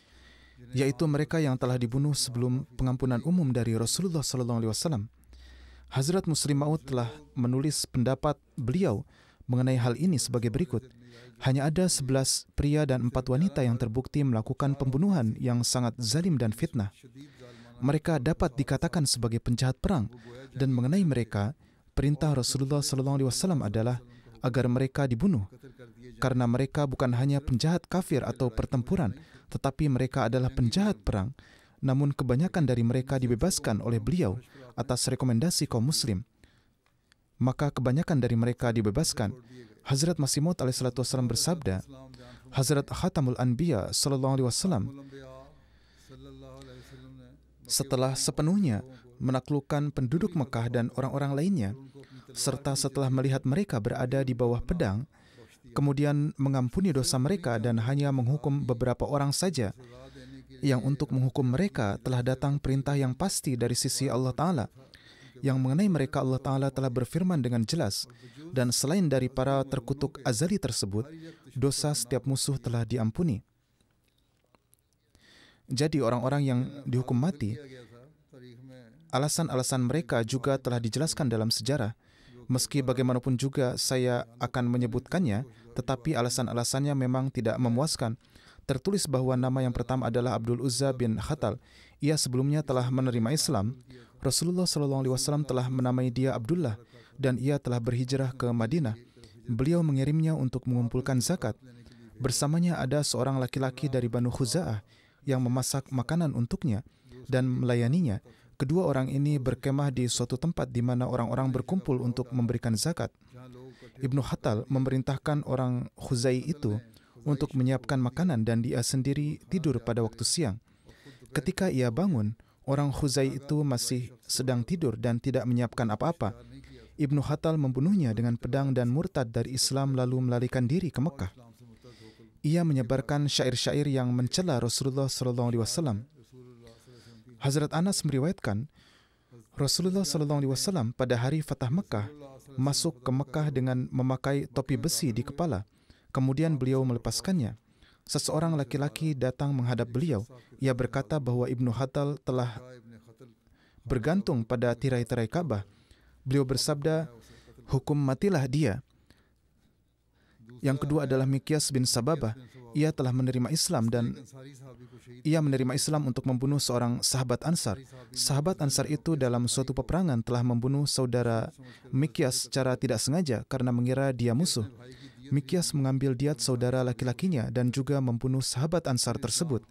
yaitu mereka yang telah dibunuh sebelum pengampunan umum dari Rasulullah SAW. Hazrat Muslim Maud telah menulis pendapat beliau mengenai hal ini sebagai berikut. Hanya ada 11 pria dan 4 wanita yang terbukti melakukan pembunuhan yang sangat zalim dan fitnah. Mereka dapat dikatakan sebagai penjahat perang, dan mengenai mereka, perintah Rasulullah SAW adalah agar mereka dibunuh, karena mereka bukan hanya penjahat kafir atau pertempuran, tetapi mereka adalah penjahat perang. Namun kebanyakan dari mereka dibebaskan oleh beliau atas rekomendasi kaum muslim. Maka kebanyakan dari mereka dibebaskan. Hazrat Masih Maud alaihissalam bersabda, Hazrat Khatamul Anbiya SAW setelah sepenuhnya menaklukkan penduduk Mekah dan orang-orang lainnya, serta setelah melihat mereka berada di bawah pedang, kemudian mengampuni dosa mereka dan hanya menghukum beberapa orang saja, yang untuk menghukum mereka telah datang perintah yang pasti dari sisi Allah Ta'ala, yang mengenai mereka Allah Ta'ala telah berfirman dengan jelas, dan selain dari para terkutuk azali tersebut, dosa setiap musuh telah diampuni. Jadi orang-orang yang dihukum mati, alasan-alasan mereka juga telah dijelaskan dalam sejarah. Meski bagaimanapun juga saya akan menyebutkannya, tetapi alasan-alasannya memang tidak memuaskan. Tertulis bahwa nama yang pertama adalah Abdul Uzza bin Khatal. Ia sebelumnya telah menerima Islam. Rasulullah SAW telah menamai dia Abdullah, dan ia telah berhijrah ke Madinah. Beliau mengirimnya untuk mengumpulkan zakat. Bersamanya ada seorang laki-laki dari Banu Khuza'ah yang memasak makanan untuknya dan melayaninya. Kedua orang ini berkemah di suatu tempat di mana orang-orang berkumpul untuk memberikan zakat. Ibnu Khatal memerintahkan orang Khuzai itu untuk menyiapkan makanan dan dia sendiri tidur pada waktu siang. Ketika ia bangun, orang Khuzai itu masih sedang tidur dan tidak menyiapkan apa-apa. Ibnu Khatal membunuhnya dengan pedang dan murtad dari Islam lalu melarikan diri ke Mekah. Ia menyebarkan syair-syair yang mencela Rasulullah SAW. Hazrat Anas meriwayatkan, Rasulullah SAW pada hari Fatah Mekah masuk ke Mekah dengan memakai topi besi di kepala. Kemudian beliau melepaskannya. Seseorang laki-laki datang menghadap beliau. Ia berkata bahwa Ibnu Khatal telah bergantung pada tirai-tirai Ka'bah. Beliau bersabda, hukum matilah dia. Yang kedua adalah Mikyas bin Sababah. Ia telah menerima Islam dan ia menerima Islam untuk membunuh seorang sahabat Ansar. Sahabat Ansar itu dalam suatu peperangan telah membunuh saudara Mikyas secara tidak sengaja karena mengira dia musuh. Mikyas mengambil diat saudara laki-lakinya dan juga membunuh sahabat Ansar tersebut.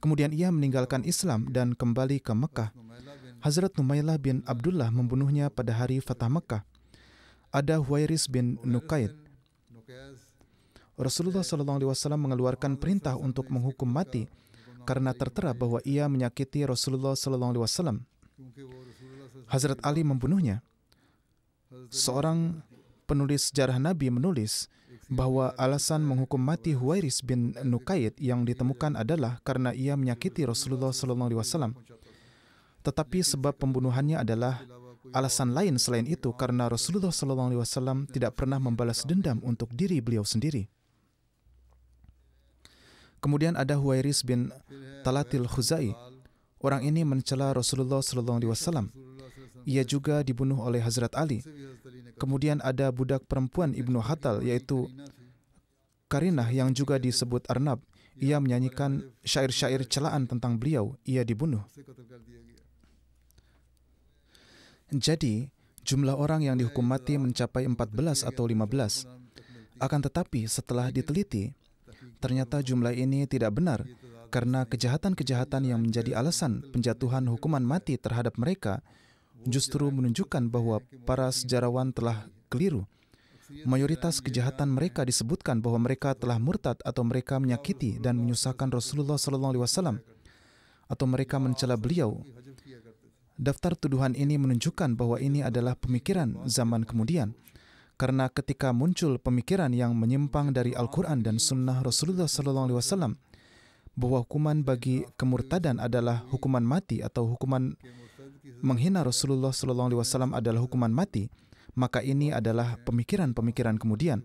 Kemudian ia meninggalkan Islam dan kembali ke Mekah. Hazrat Numailah bin Abdullah membunuhnya pada hari Fatah Mekah. Ada Huwairis bin Nuqaid. Rasulullah SAW mengeluarkan perintah untuk menghukum mati karena tertera bahwa ia menyakiti Rasulullah SAW. Hazrat Ali membunuhnya. Seorang penulis sejarah Nabi menulis bahwa alasan menghukum mati Huwairis bin Nuqaid yang ditemukan adalah karena ia menyakiti Rasulullah SAW. Tetapi sebab pembunuhannya adalah alasan lain selain itu karena Rasulullah SAW tidak pernah membalas dendam untuk diri beliau sendiri. Kemudian ada Huwairis bin Talatil Khuzai. Orang ini mencela Rasulullah SAW. Ia juga dibunuh oleh Hazrat Ali. Kemudian ada budak perempuan Ibnu Hatal, yaitu Karinah, yang juga disebut Arnab. Ia menyanyikan syair-syair celaan tentang beliau. Ia dibunuh. Jadi, jumlah orang yang dihukum mati mencapai 14 atau 15. Akan tetapi, setelah diteliti, ternyata jumlah ini tidak benar, karena kejahatan-kejahatan yang menjadi alasan penjatuhan hukuman mati terhadap mereka justru menunjukkan bahwa para sejarawan telah keliru. Mayoritas kejahatan mereka disebutkan bahwa mereka telah murtad atau mereka menyakiti dan menyusahkan Rasulullah SAW atau mereka mencela beliau. Daftar tuduhan ini menunjukkan bahwa ini adalah pemikiran zaman kemudian, karena ketika muncul pemikiran yang menyimpang dari Al-Quran dan Sunnah Rasulullah SAW bahwa hukuman bagi kemurtadan adalah hukuman mati atau hukuman menghina Rasulullah SAW adalah hukuman mati, maka ini adalah pemikiran-pemikiran kemudian.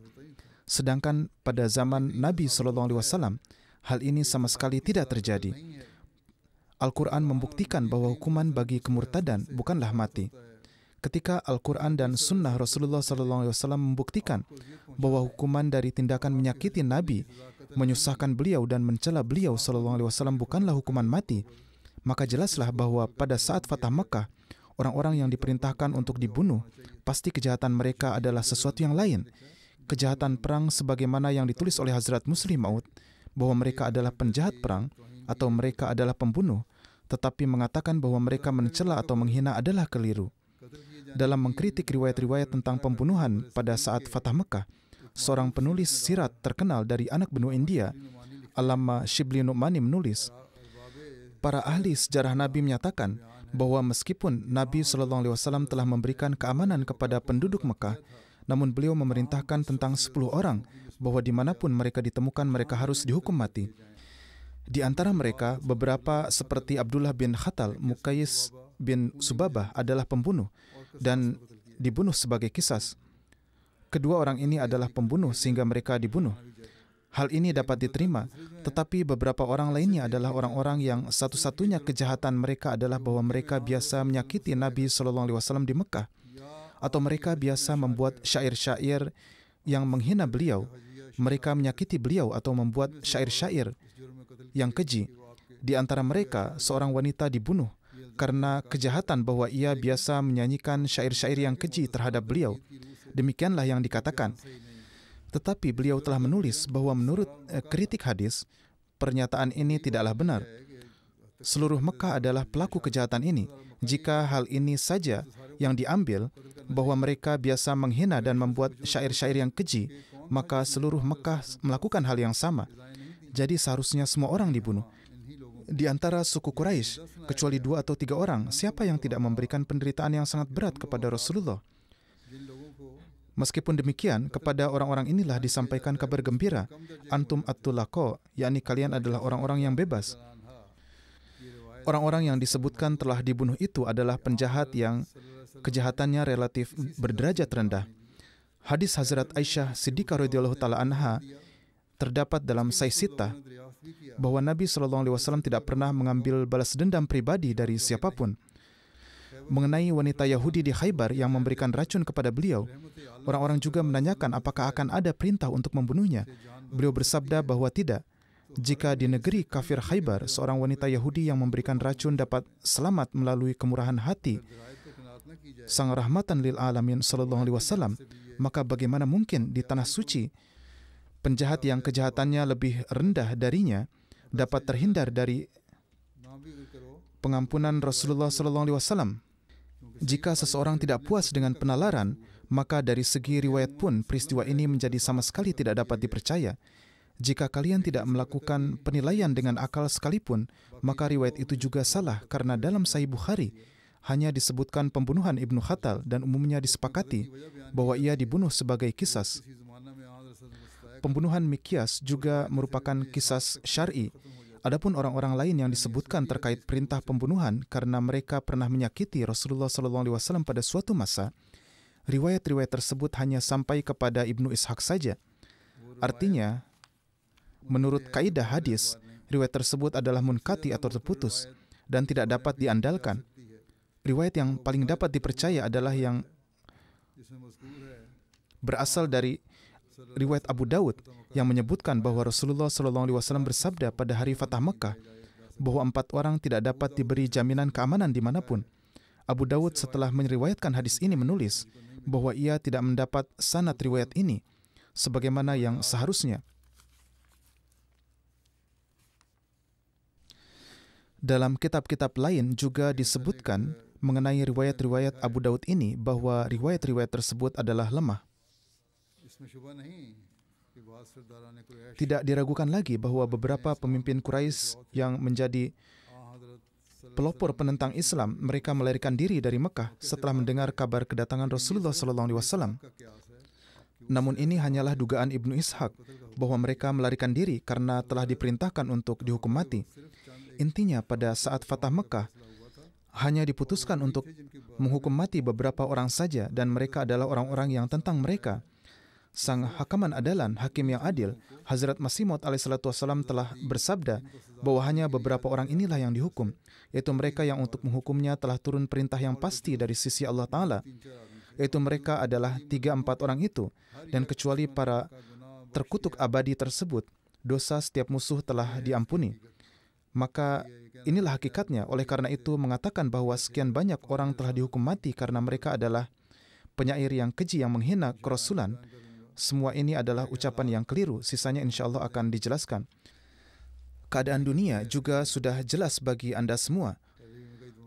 Sedangkan pada zaman Nabi SAW, hal ini sama sekali tidak terjadi. Al-Quran membuktikan bahwa hukuman bagi kemurtadan bukanlah mati. Ketika Al-Quran dan Sunnah Rasulullah SAW membuktikan bahwa hukuman dari tindakan menyakiti Nabi, menyusahkan beliau dan mencela beliau SAW bukanlah hukuman mati, maka jelaslah bahwa pada saat Fatah Makkah, orang-orang yang diperintahkan untuk dibunuh, pasti kejahatan mereka adalah sesuatu yang lain. Kejahatan perang sebagaimana yang ditulis oleh Hazrat Muslim Maud, bahwa mereka adalah penjahat perang atau mereka adalah pembunuh, tetapi mengatakan bahwa mereka mencela atau menghina adalah keliru. Dalam mengkritik riwayat-riwayat tentang pembunuhan pada saat Fatah Mekah, seorang penulis sirat terkenal dari anak benua India, Allama Shibli Nu'mani menulis, para ahli sejarah Nabi menyatakan bahwa meskipun Nabi SAW telah memberikan keamanan kepada penduduk Mekah, namun beliau memerintahkan tentang 10 orang bahwa dimanapun mereka ditemukan mereka harus dihukum mati. Di antara mereka, beberapa seperti Abdullah bin Khatal, Muqayyis bin Subabah adalah pembunuh dan dibunuh sebagai qisas. Kedua orang ini adalah pembunuh sehingga mereka dibunuh. Hal ini dapat diterima, tetapi beberapa orang lainnya adalah orang-orang yang satu-satunya kejahatan mereka adalah bahwa mereka biasa menyakiti Nabi SAW di Mekah, atau mereka biasa membuat syair-syair yang menghina beliau. Mereka menyakiti beliau atau membuat syair-syair yang keji. Di antara mereka, seorang wanita dibunuh karena kejahatan bahwa ia biasa menyanyikan syair-syair yang keji terhadap beliau. Demikianlah yang dikatakan. Tetapi beliau telah menulis bahwa menurut kritik hadis, pernyataan ini tidaklah benar. Seluruh Mekah adalah pelaku kejahatan ini. Jika hal ini saja yang diambil, bahwa mereka biasa menghina dan membuat syair-syair yang keji, maka seluruh Mekah melakukan hal yang sama. Jadi seharusnya semua orang dibunuh. Di antara suku Quraisy, kecuali 2 atau 3 orang, siapa yang tidak memberikan penderitaan yang sangat berat kepada Rasulullah? Meskipun demikian, kepada orang-orang inilah disampaikan kabar gembira, antum at-tulaqo, yakni kalian adalah orang-orang yang bebas. Orang-orang yang disebutkan telah dibunuh itu adalah penjahat yang kejahatannya relatif berderajat rendah. Hadis Hazrat Aisyah Siddiqah radhiyallahu taala anha terdapat dalam Sahih Sittah bahwa Nabi SAW tidak pernah mengambil balas dendam pribadi dari siapapun. Mengenai wanita Yahudi di Khaybar yang memberikan racun kepada beliau, orang-orang juga menanyakan apakah akan ada perintah untuk membunuhnya. Beliau bersabda bahwa tidak. Jika di negeri kafir Khaybar, seorang wanita Yahudi yang memberikan racun dapat selamat melalui kemurahan hati Sang Rahmatan lil Alamin SAW, maka bagaimana mungkin di tanah suci penjahat yang kejahatannya lebih rendah darinya dapat terhindar dari pengampunan Rasulullah SAW? Jika seseorang tidak puas dengan penalaran, maka dari segi riwayat pun peristiwa ini menjadi sama sekali tidak dapat dipercaya. Jika kalian tidak melakukan penilaian dengan akal sekalipun, maka riwayat itu juga salah, karena dalam Sahih Bukhari hanya disebutkan pembunuhan Ibnu Khatal dan umumnya disepakati bahwa ia dibunuh sebagai qisas. Pembunuhan Mikyas juga merupakan qisas syar'i. Adapun orang-orang lain yang disebutkan terkait perintah pembunuhan karena mereka pernah menyakiti Rasulullah SAW pada suatu masa, riwayat-riwayat tersebut hanya sampai kepada Ibnu Ishaq saja. Artinya, Menurut kaidah hadis, riwayat tersebut adalah munqati atau terputus dan tidak dapat diandalkan. Riwayat yang paling dapat dipercaya adalah yang berasal dari riwayat Abu Daud yang menyebutkan bahwa Rasulullah SAW bersabda pada hari Fatah Mekah bahwa 4 orang tidak dapat diberi jaminan keamanan dimanapun. Abu Daud setelah meriwayatkan hadis ini menulis bahwa ia tidak mendapat sanad riwayat ini sebagaimana yang seharusnya. Dalam kitab-kitab lain juga disebutkan mengenai riwayat-riwayat Abu Daud ini bahwa riwayat-riwayat tersebut adalah lemah. Tidak diragukan lagi bahwa beberapa pemimpin Quraisy yang menjadi pelopor penentang Islam, mereka melarikan diri dari Mekah setelah mendengar kabar kedatangan Rasulullah SAW. Namun ini hanyalah dugaan Ibnu Ishaq bahwa mereka melarikan diri karena telah diperintahkan untuk dihukum mati. Intinya pada saat Fatah Mekah hanya diputuskan untuk menghukum mati beberapa orang saja dan mereka adalah orang-orang yang tentang mereka. Sang hakaman adalan, hakim yang adil, Hazrat Masih Maud alaihissalam telah bersabda bahwa hanya beberapa orang inilah yang dihukum, yaitu mereka yang untuk menghukumnya telah turun perintah yang pasti dari sisi Allah Ta'ala, yaitu mereka adalah 3-4 orang itu, dan kecuali para terkutuk abadi tersebut, dosa setiap musuh telah diampuni. Maka inilah hakikatnya. Oleh karena itu mengatakan bahwa sekian banyak orang telah dihukum mati karena mereka adalah penyair yang keji yang menghina kerasulan. Semua ini adalah ucapan yang keliru. Sisanya insya Allah akan dijelaskan. Keadaan dunia juga sudah jelas bagi Anda semua.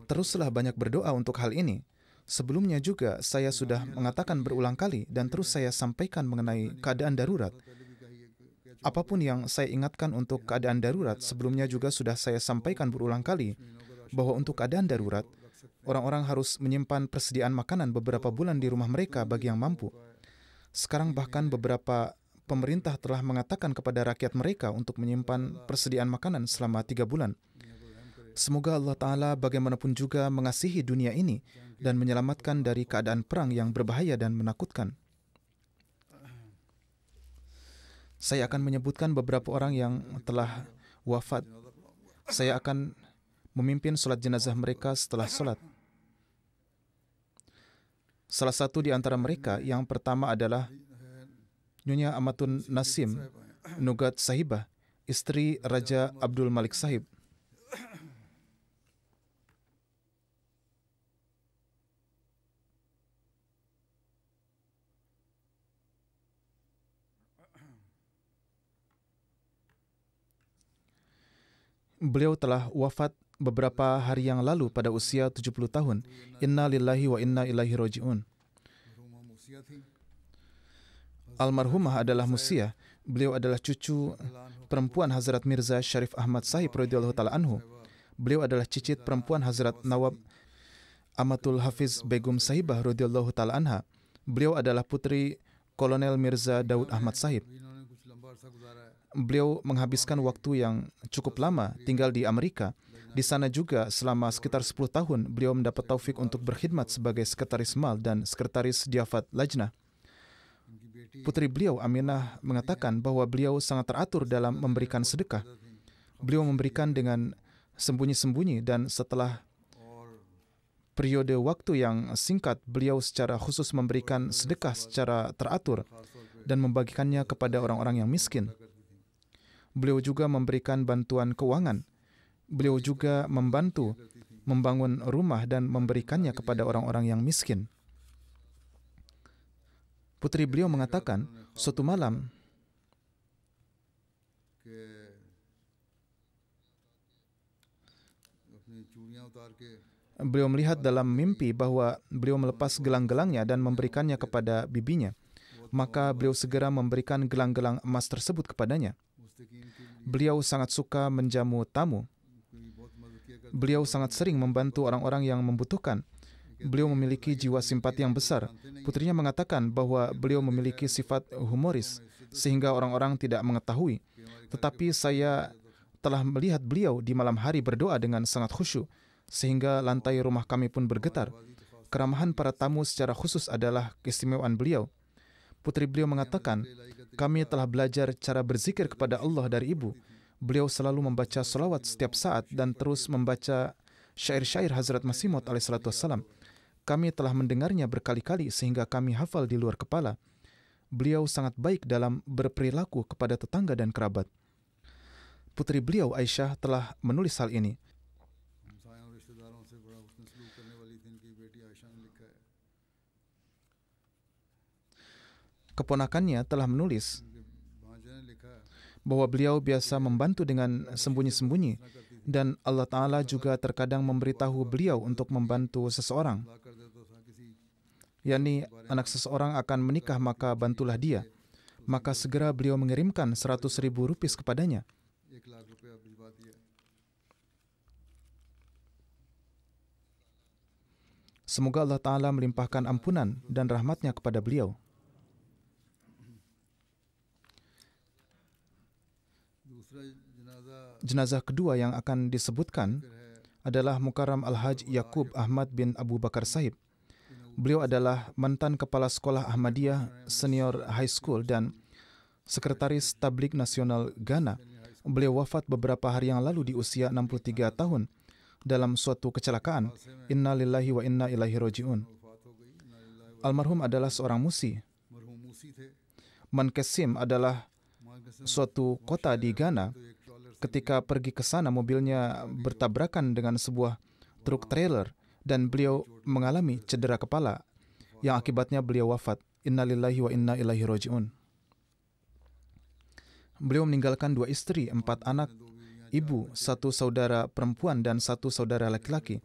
Teruslah banyak berdoa untuk hal ini. Sebelumnya juga saya sudah mengatakan berulang kali dan terus saya sampaikan mengenai keadaan darurat. Apapun yang saya ingatkan untuk keadaan darurat, sebelumnya juga sudah saya sampaikan berulang kali bahwa untuk keadaan darurat, orang-orang harus menyimpan persediaan makanan beberapa bulan di rumah mereka bagi yang mampu. Sekarang bahkan beberapa pemerintah telah mengatakan kepada rakyat mereka untuk menyimpan persediaan makanan selama 3 bulan. Semoga Allah Ta'ala bagaimanapun juga mengasihi dunia ini dan menyelamatkan dari keadaan perang yang berbahaya dan menakutkan. Saya akan menyebutkan beberapa orang yang telah wafat. Saya akan memimpin sholat jenazah mereka setelah sholat. Salah satu di antara mereka yang pertama adalah Nyonya Amatun Nasim Nugat Sahibah, istri Raja Abdul Malik Sahib. Beliau telah wafat beberapa hari yang lalu pada usia 70 tahun. Inna lillahi wa inna ilaihi raji'un. Almarhumah adalah Musia. Beliau adalah cucu perempuan Hazrat Mirza Syarif Ahmad Sahib radhiyallahu ta'ala anhu. Beliau adalah cicit perempuan Hazrat Nawab Amatul Hafiz Begum Sahibah radhiyallahu ta'ala anha. Beliau adalah putri Kolonel Mirza Daud Ahmad Sahib. Beliau menghabiskan waktu yang cukup lama tinggal di Amerika. Di sana juga selama sekitar 10 tahun beliau mendapat taufik untuk berkhidmat sebagai sekretaris mal dan sekretaris Diafat Lajnah. Putri beliau Aminah mengatakan bahwa beliau sangat teratur dalam memberikan sedekah. Beliau memberikan dengan sembunyi-sembunyi dan setelah periode waktu yang singkat beliau secara khusus memberikan sedekah secara teratur dan membagikannya kepada orang-orang yang miskin. Beliau juga memberikan bantuan keuangan. Beliau juga membantu membangun rumah dan memberikannya kepada orang-orang yang miskin. Putri beliau mengatakan, suatu malam beliau melihat dalam mimpi bahwa beliau melepas gelang-gelangnya dan memberikannya kepada bibinya. Maka beliau segera memberikan gelang-gelang emas tersebut kepadanya. Beliau sangat suka menjamu tamu. Beliau sangat sering membantu orang-orang yang membutuhkan. Beliau memiliki jiwa simpati yang besar. Putrinya mengatakan bahwa beliau memiliki sifat humoris sehingga orang-orang tidak mengetahui. Tetapi saya telah melihat beliau di malam hari berdoa dengan sangat khusyuk sehingga lantai rumah kami pun bergetar. Keramahan para tamu secara khusus adalah keistimewaan beliau. Putri beliau mengatakan, kami telah belajar cara berzikir kepada Allah dari ibu. Beliau selalu membaca salawat setiap saat dan terus membaca syair-syair Hazrat Masih Maud alaihissalam. Kami telah mendengarnya berkali-kali sehingga kami hafal di luar kepala. Beliau sangat baik dalam berperilaku kepada tetangga dan kerabat. Putri beliau Aisyah telah menulis hal ini. Keponakannya telah menulis bahwa beliau biasa membantu dengan sembunyi-sembunyi dan Allah Ta'ala juga terkadang memberitahu beliau untuk membantu seseorang. yakni anak seseorang akan menikah maka bantulah dia. Maka segera beliau mengirimkan 100.000 rupiah kepadanya. Semoga Allah Ta'ala melimpahkan ampunan dan rahmatnya kepada beliau. Jenazah kedua yang akan disebutkan adalah Mukarram Al-Haj Yaqub Ahmad bin Abu Bakar Sahib. Beliau adalah mantan Kepala Sekolah Ahmadiyah Senior High School dan Sekretaris Tabligh Nasional Ghana. Beliau wafat beberapa hari yang lalu di usia 63 tahun dalam suatu kecelakaan. Inna lillahi wa inna ilaihi roji'un. Almarhum adalah seorang musi. Mankesim adalah suatu kota di Ghana. Ketika pergi ke sana, mobilnya bertabrakan dengan sebuah truk trailer dan beliau mengalami cedera kepala yang akibatnya beliau wafat. Inna lillahi wa inna ilaihi roji'un. Beliau meninggalkan 2 istri, 4 anak, ibu, 1 saudara perempuan dan 1 saudara laki-laki.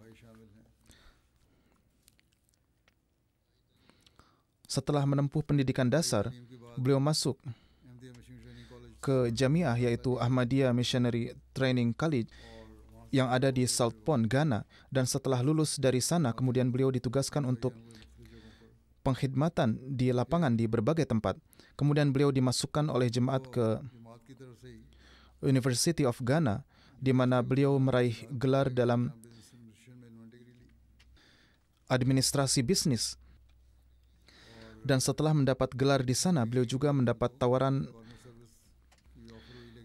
Setelah menempuh pendidikan dasar, beliau masuk ke Jamiah yaitu Ahmadiyah Missionary Training College yang ada di South Pond, Ghana, dan setelah lulus dari sana kemudian beliau ditugaskan untuk pengkhidmatan di lapangan di berbagai tempat. Kemudian beliau dimasukkan oleh jemaat ke University of Ghana di mana beliau meraih gelar dalam administrasi bisnis. Dan setelah mendapat gelar di sana, beliau juga mendapat tawaran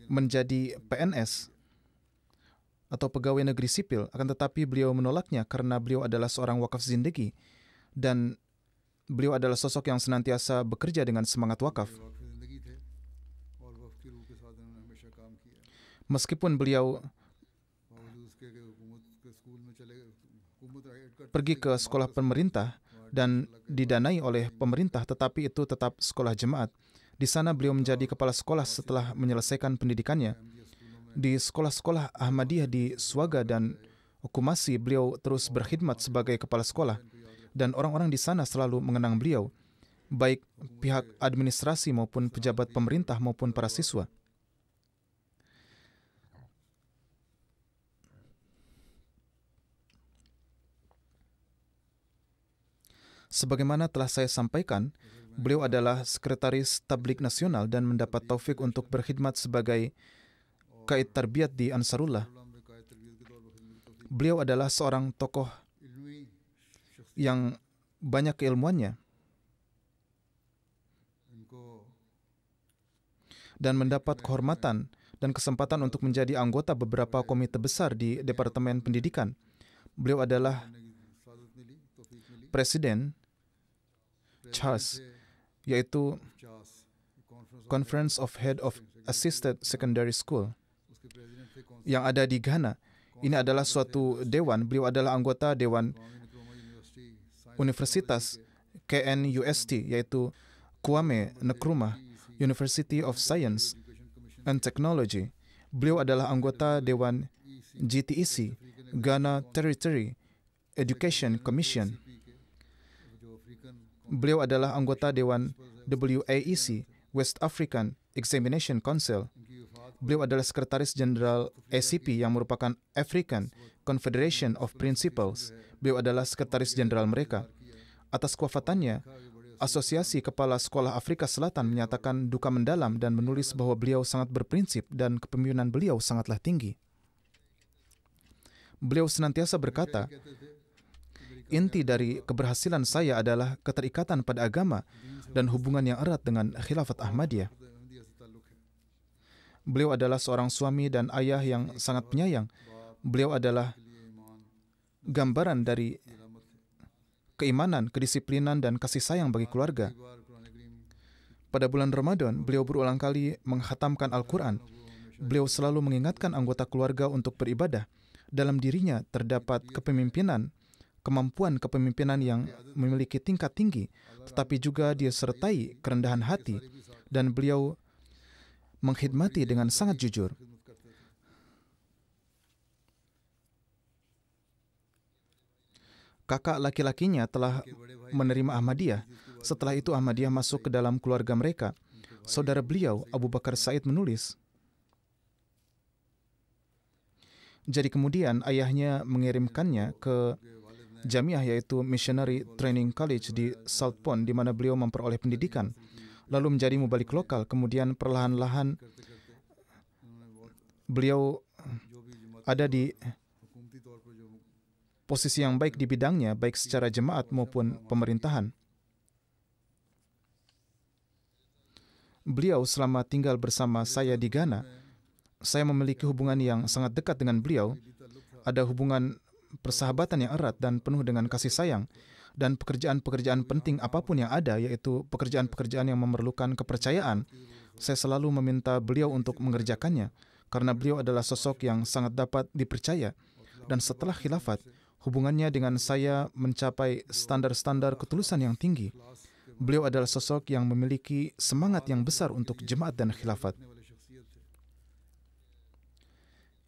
menjadi PNS atau pegawai negeri sipil, akan tetapi beliau menolaknya karena beliau adalah seorang wakaf zindagi dan beliau adalah sosok yang senantiasa bekerja dengan semangat wakaf. Meskipun beliau pergi ke sekolah pemerintah dan didanai oleh pemerintah, tetapi itu tetap sekolah jemaat. Di sana beliau menjadi kepala sekolah setelah menyelesaikan pendidikannya. Di sekolah-sekolah Ahmadiyah di Swaga dan Kumasi, beliau terus berkhidmat sebagai kepala sekolah. Dan orang-orang di sana selalu mengenang beliau, baik pihak administrasi maupun pejabat pemerintah maupun para siswa. Sebagaimana telah saya sampaikan, beliau adalah Sekretaris Tabligh Nasional dan mendapat taufik untuk berkhidmat sebagai Qaid Tarbiyat di Ansarullah. Beliau adalah seorang tokoh yang banyak keilmuannya dan mendapat kehormatan dan kesempatan untuk menjadi anggota beberapa komite besar di Departemen Pendidikan. Beliau adalah Presiden CHAS, yaitu Conference of Head of Assisted Secondary School yang ada di Ghana. Ini adalah suatu dewan. Beliau adalah anggota Dewan Universitas KNUST, yaitu Kwame Nkrumah University of Science and Technology. Beliau adalah anggota Dewan GTEC, Ghana Territory Education Commission. Beliau adalah anggota Dewan WAEC, West African Examination Council. Beliau adalah Sekretaris Jenderal ACP yang merupakan African Confederation of Principals. Beliau adalah Sekretaris Jenderal mereka. Atas kewafatannya, Asosiasi Kepala Sekolah Afrika Selatan menyatakan duka mendalam dan menulis bahwa beliau sangat berprinsip dan kepemimpinan beliau sangatlah tinggi. Beliau senantiasa berkata, Inti dari keberhasilan saya adalah keterikatan pada agama dan hubungan yang erat dengan Khilafat Ahmadiyah. Beliau adalah seorang suami dan ayah yang sangat penyayang. Beliau adalah gambaran dari keimanan, kedisiplinan, dan kasih sayang bagi keluarga. Pada bulan Ramadan, beliau berulang kali menghatamkan Al-Quran. Beliau selalu mengingatkan anggota keluarga untuk beribadah. Dalam dirinya terdapat kepemimpinan, kemampuan kepemimpinan yang memiliki tingkat tinggi, tetapi juga disertai kerendahan hati, dan beliau mengkhidmati dengan sangat jujur. Kakak laki-lakinya telah menerima Ahmadiyah. Setelah itu Ahmadiyah masuk ke dalam keluarga mereka. Saudara beliau, Abu Bakar Said, menulis, jadi kemudian ayahnya mengirimkannya ke Jamiah, yaitu Missionary Training College di South Pond, di mana beliau memperoleh pendidikan. Lalu menjadi mubalik lokal. Kemudian perlahan-lahan beliau ada di posisi yang baik di bidangnya, baik secara jemaat maupun pemerintahan. Beliau selama tinggal bersama saya di Ghana, saya memiliki hubungan yang sangat dekat dengan beliau. Ada hubungan persahabatan yang erat dan penuh dengan kasih sayang, dan pekerjaan-pekerjaan penting apapun yang ada, yaitu pekerjaan-pekerjaan yang memerlukan kepercayaan, saya selalu meminta beliau untuk mengerjakannya, karena beliau adalah sosok yang sangat dapat dipercaya. Dan setelah khilafat, hubungannya dengan saya mencapai standar-standar ketulusan yang tinggi. Beliau adalah sosok yang memiliki semangat yang besar untuk jemaat dan khilafat.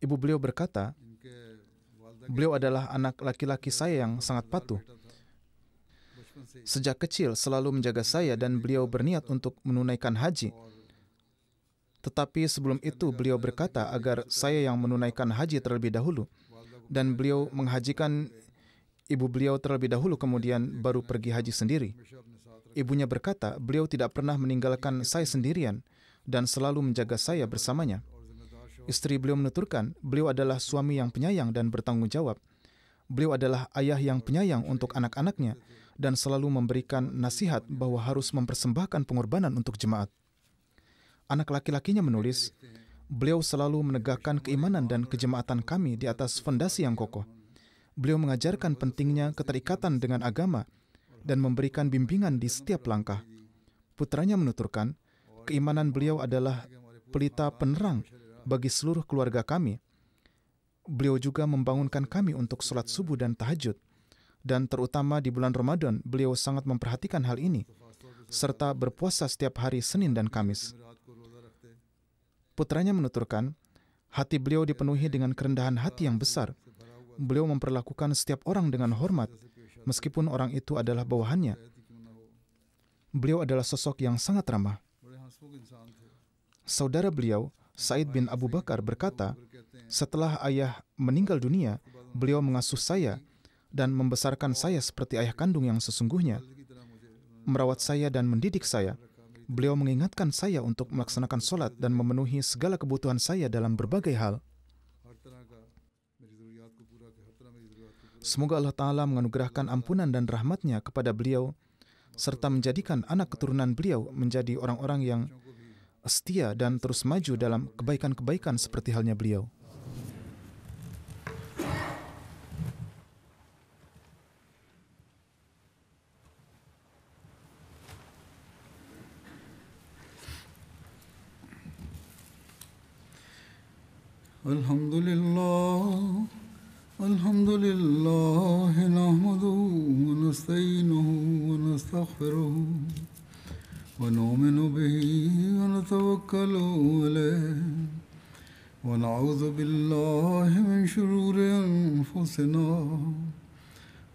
Ibu beliau berkata, beliau adalah anak laki-laki saya yang sangat patuh. Sejak kecil selalu menjaga saya dan beliau berniat untuk menunaikan haji. Tetapi sebelum itu beliau berkata agar saya yang menunaikan haji terlebih dahulu. Dan beliau menghajikan ibu beliau terlebih dahulu, kemudian baru pergi haji sendiri. Ibunya berkata, beliau tidak pernah meninggalkan saya sendirian dan selalu menjaga saya bersamanya. Istri beliau menuturkan, beliau adalah suami yang penyayang dan bertanggung jawab. Beliau adalah ayah yang penyayang untuk anak-anaknya dan selalu memberikan nasihat bahwa harus mempersembahkan pengorbanan untuk jemaat. Anak laki-lakinya menulis, beliau selalu menegakkan keimanan dan kejemaatan kami di atas fondasi yang kokoh. Beliau mengajarkan pentingnya keterikatan dengan agama dan memberikan bimbingan di setiap langkah. Putranya menuturkan, keimanan beliau adalah pelita penerang bagi seluruh keluarga kami. Beliau juga membangunkan kami untuk sholat subuh dan tahajud. Dan terutama di bulan Ramadan, beliau sangat memperhatikan hal ini, serta berpuasa setiap hari Senin dan Kamis. Putranya menuturkan, hati beliau dipenuhi dengan kerendahan hati yang besar. Beliau memperlakukan setiap orang dengan hormat, meskipun orang itu adalah bawahannya. Beliau adalah sosok yang sangat ramah. Saudara beliau, Said bin Abu Bakar, berkata, setelah ayah meninggal dunia, beliau mengasuh saya dan membesarkan saya seperti ayah kandung yang sesungguhnya, merawat saya dan mendidik saya. Beliau mengingatkan saya untuk melaksanakan sholat dan memenuhi segala kebutuhan saya dalam berbagai hal. Semoga Allah Ta'ala menganugerahkan ampunan dan rahmatnya kepada beliau, serta menjadikan anak keturunan beliau menjadi orang-orang yang setia dan terus maju dalam kebaikan-kebaikan seperti halnya beliau. Alhamdulillah, alhamdulillah, nahmaduhu wa nasta'inuhu wa nastaghfiruhu. ونؤمن به ونتوكل عليه ونعوذ بالله من شرور أنفسنا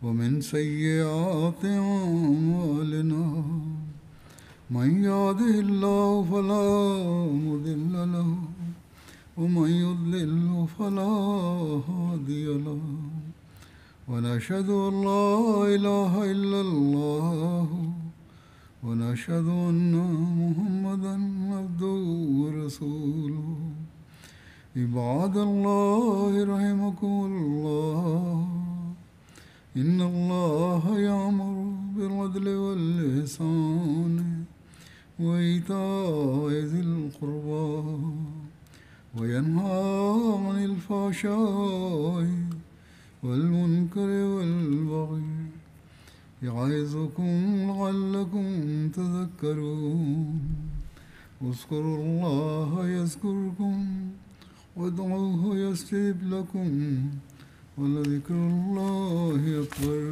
ومن سيئات أعمالنا من يهده الله فلا مضل له ومن يضلل فلا هادي له ونشهد أن لا إله إلا الله ونشهد أن محمدا عبده ورسوله عباد الله رحمكم الله إن الله يأمر بالعدل والإحسان وإيتاء ذي القربى وينهى عن الفحشاء والمنكر والبغي يعظكم لعلكم تذكرون اذكروا الله يذكركم وادعوه يستجب لكم ولذكر الله أكبر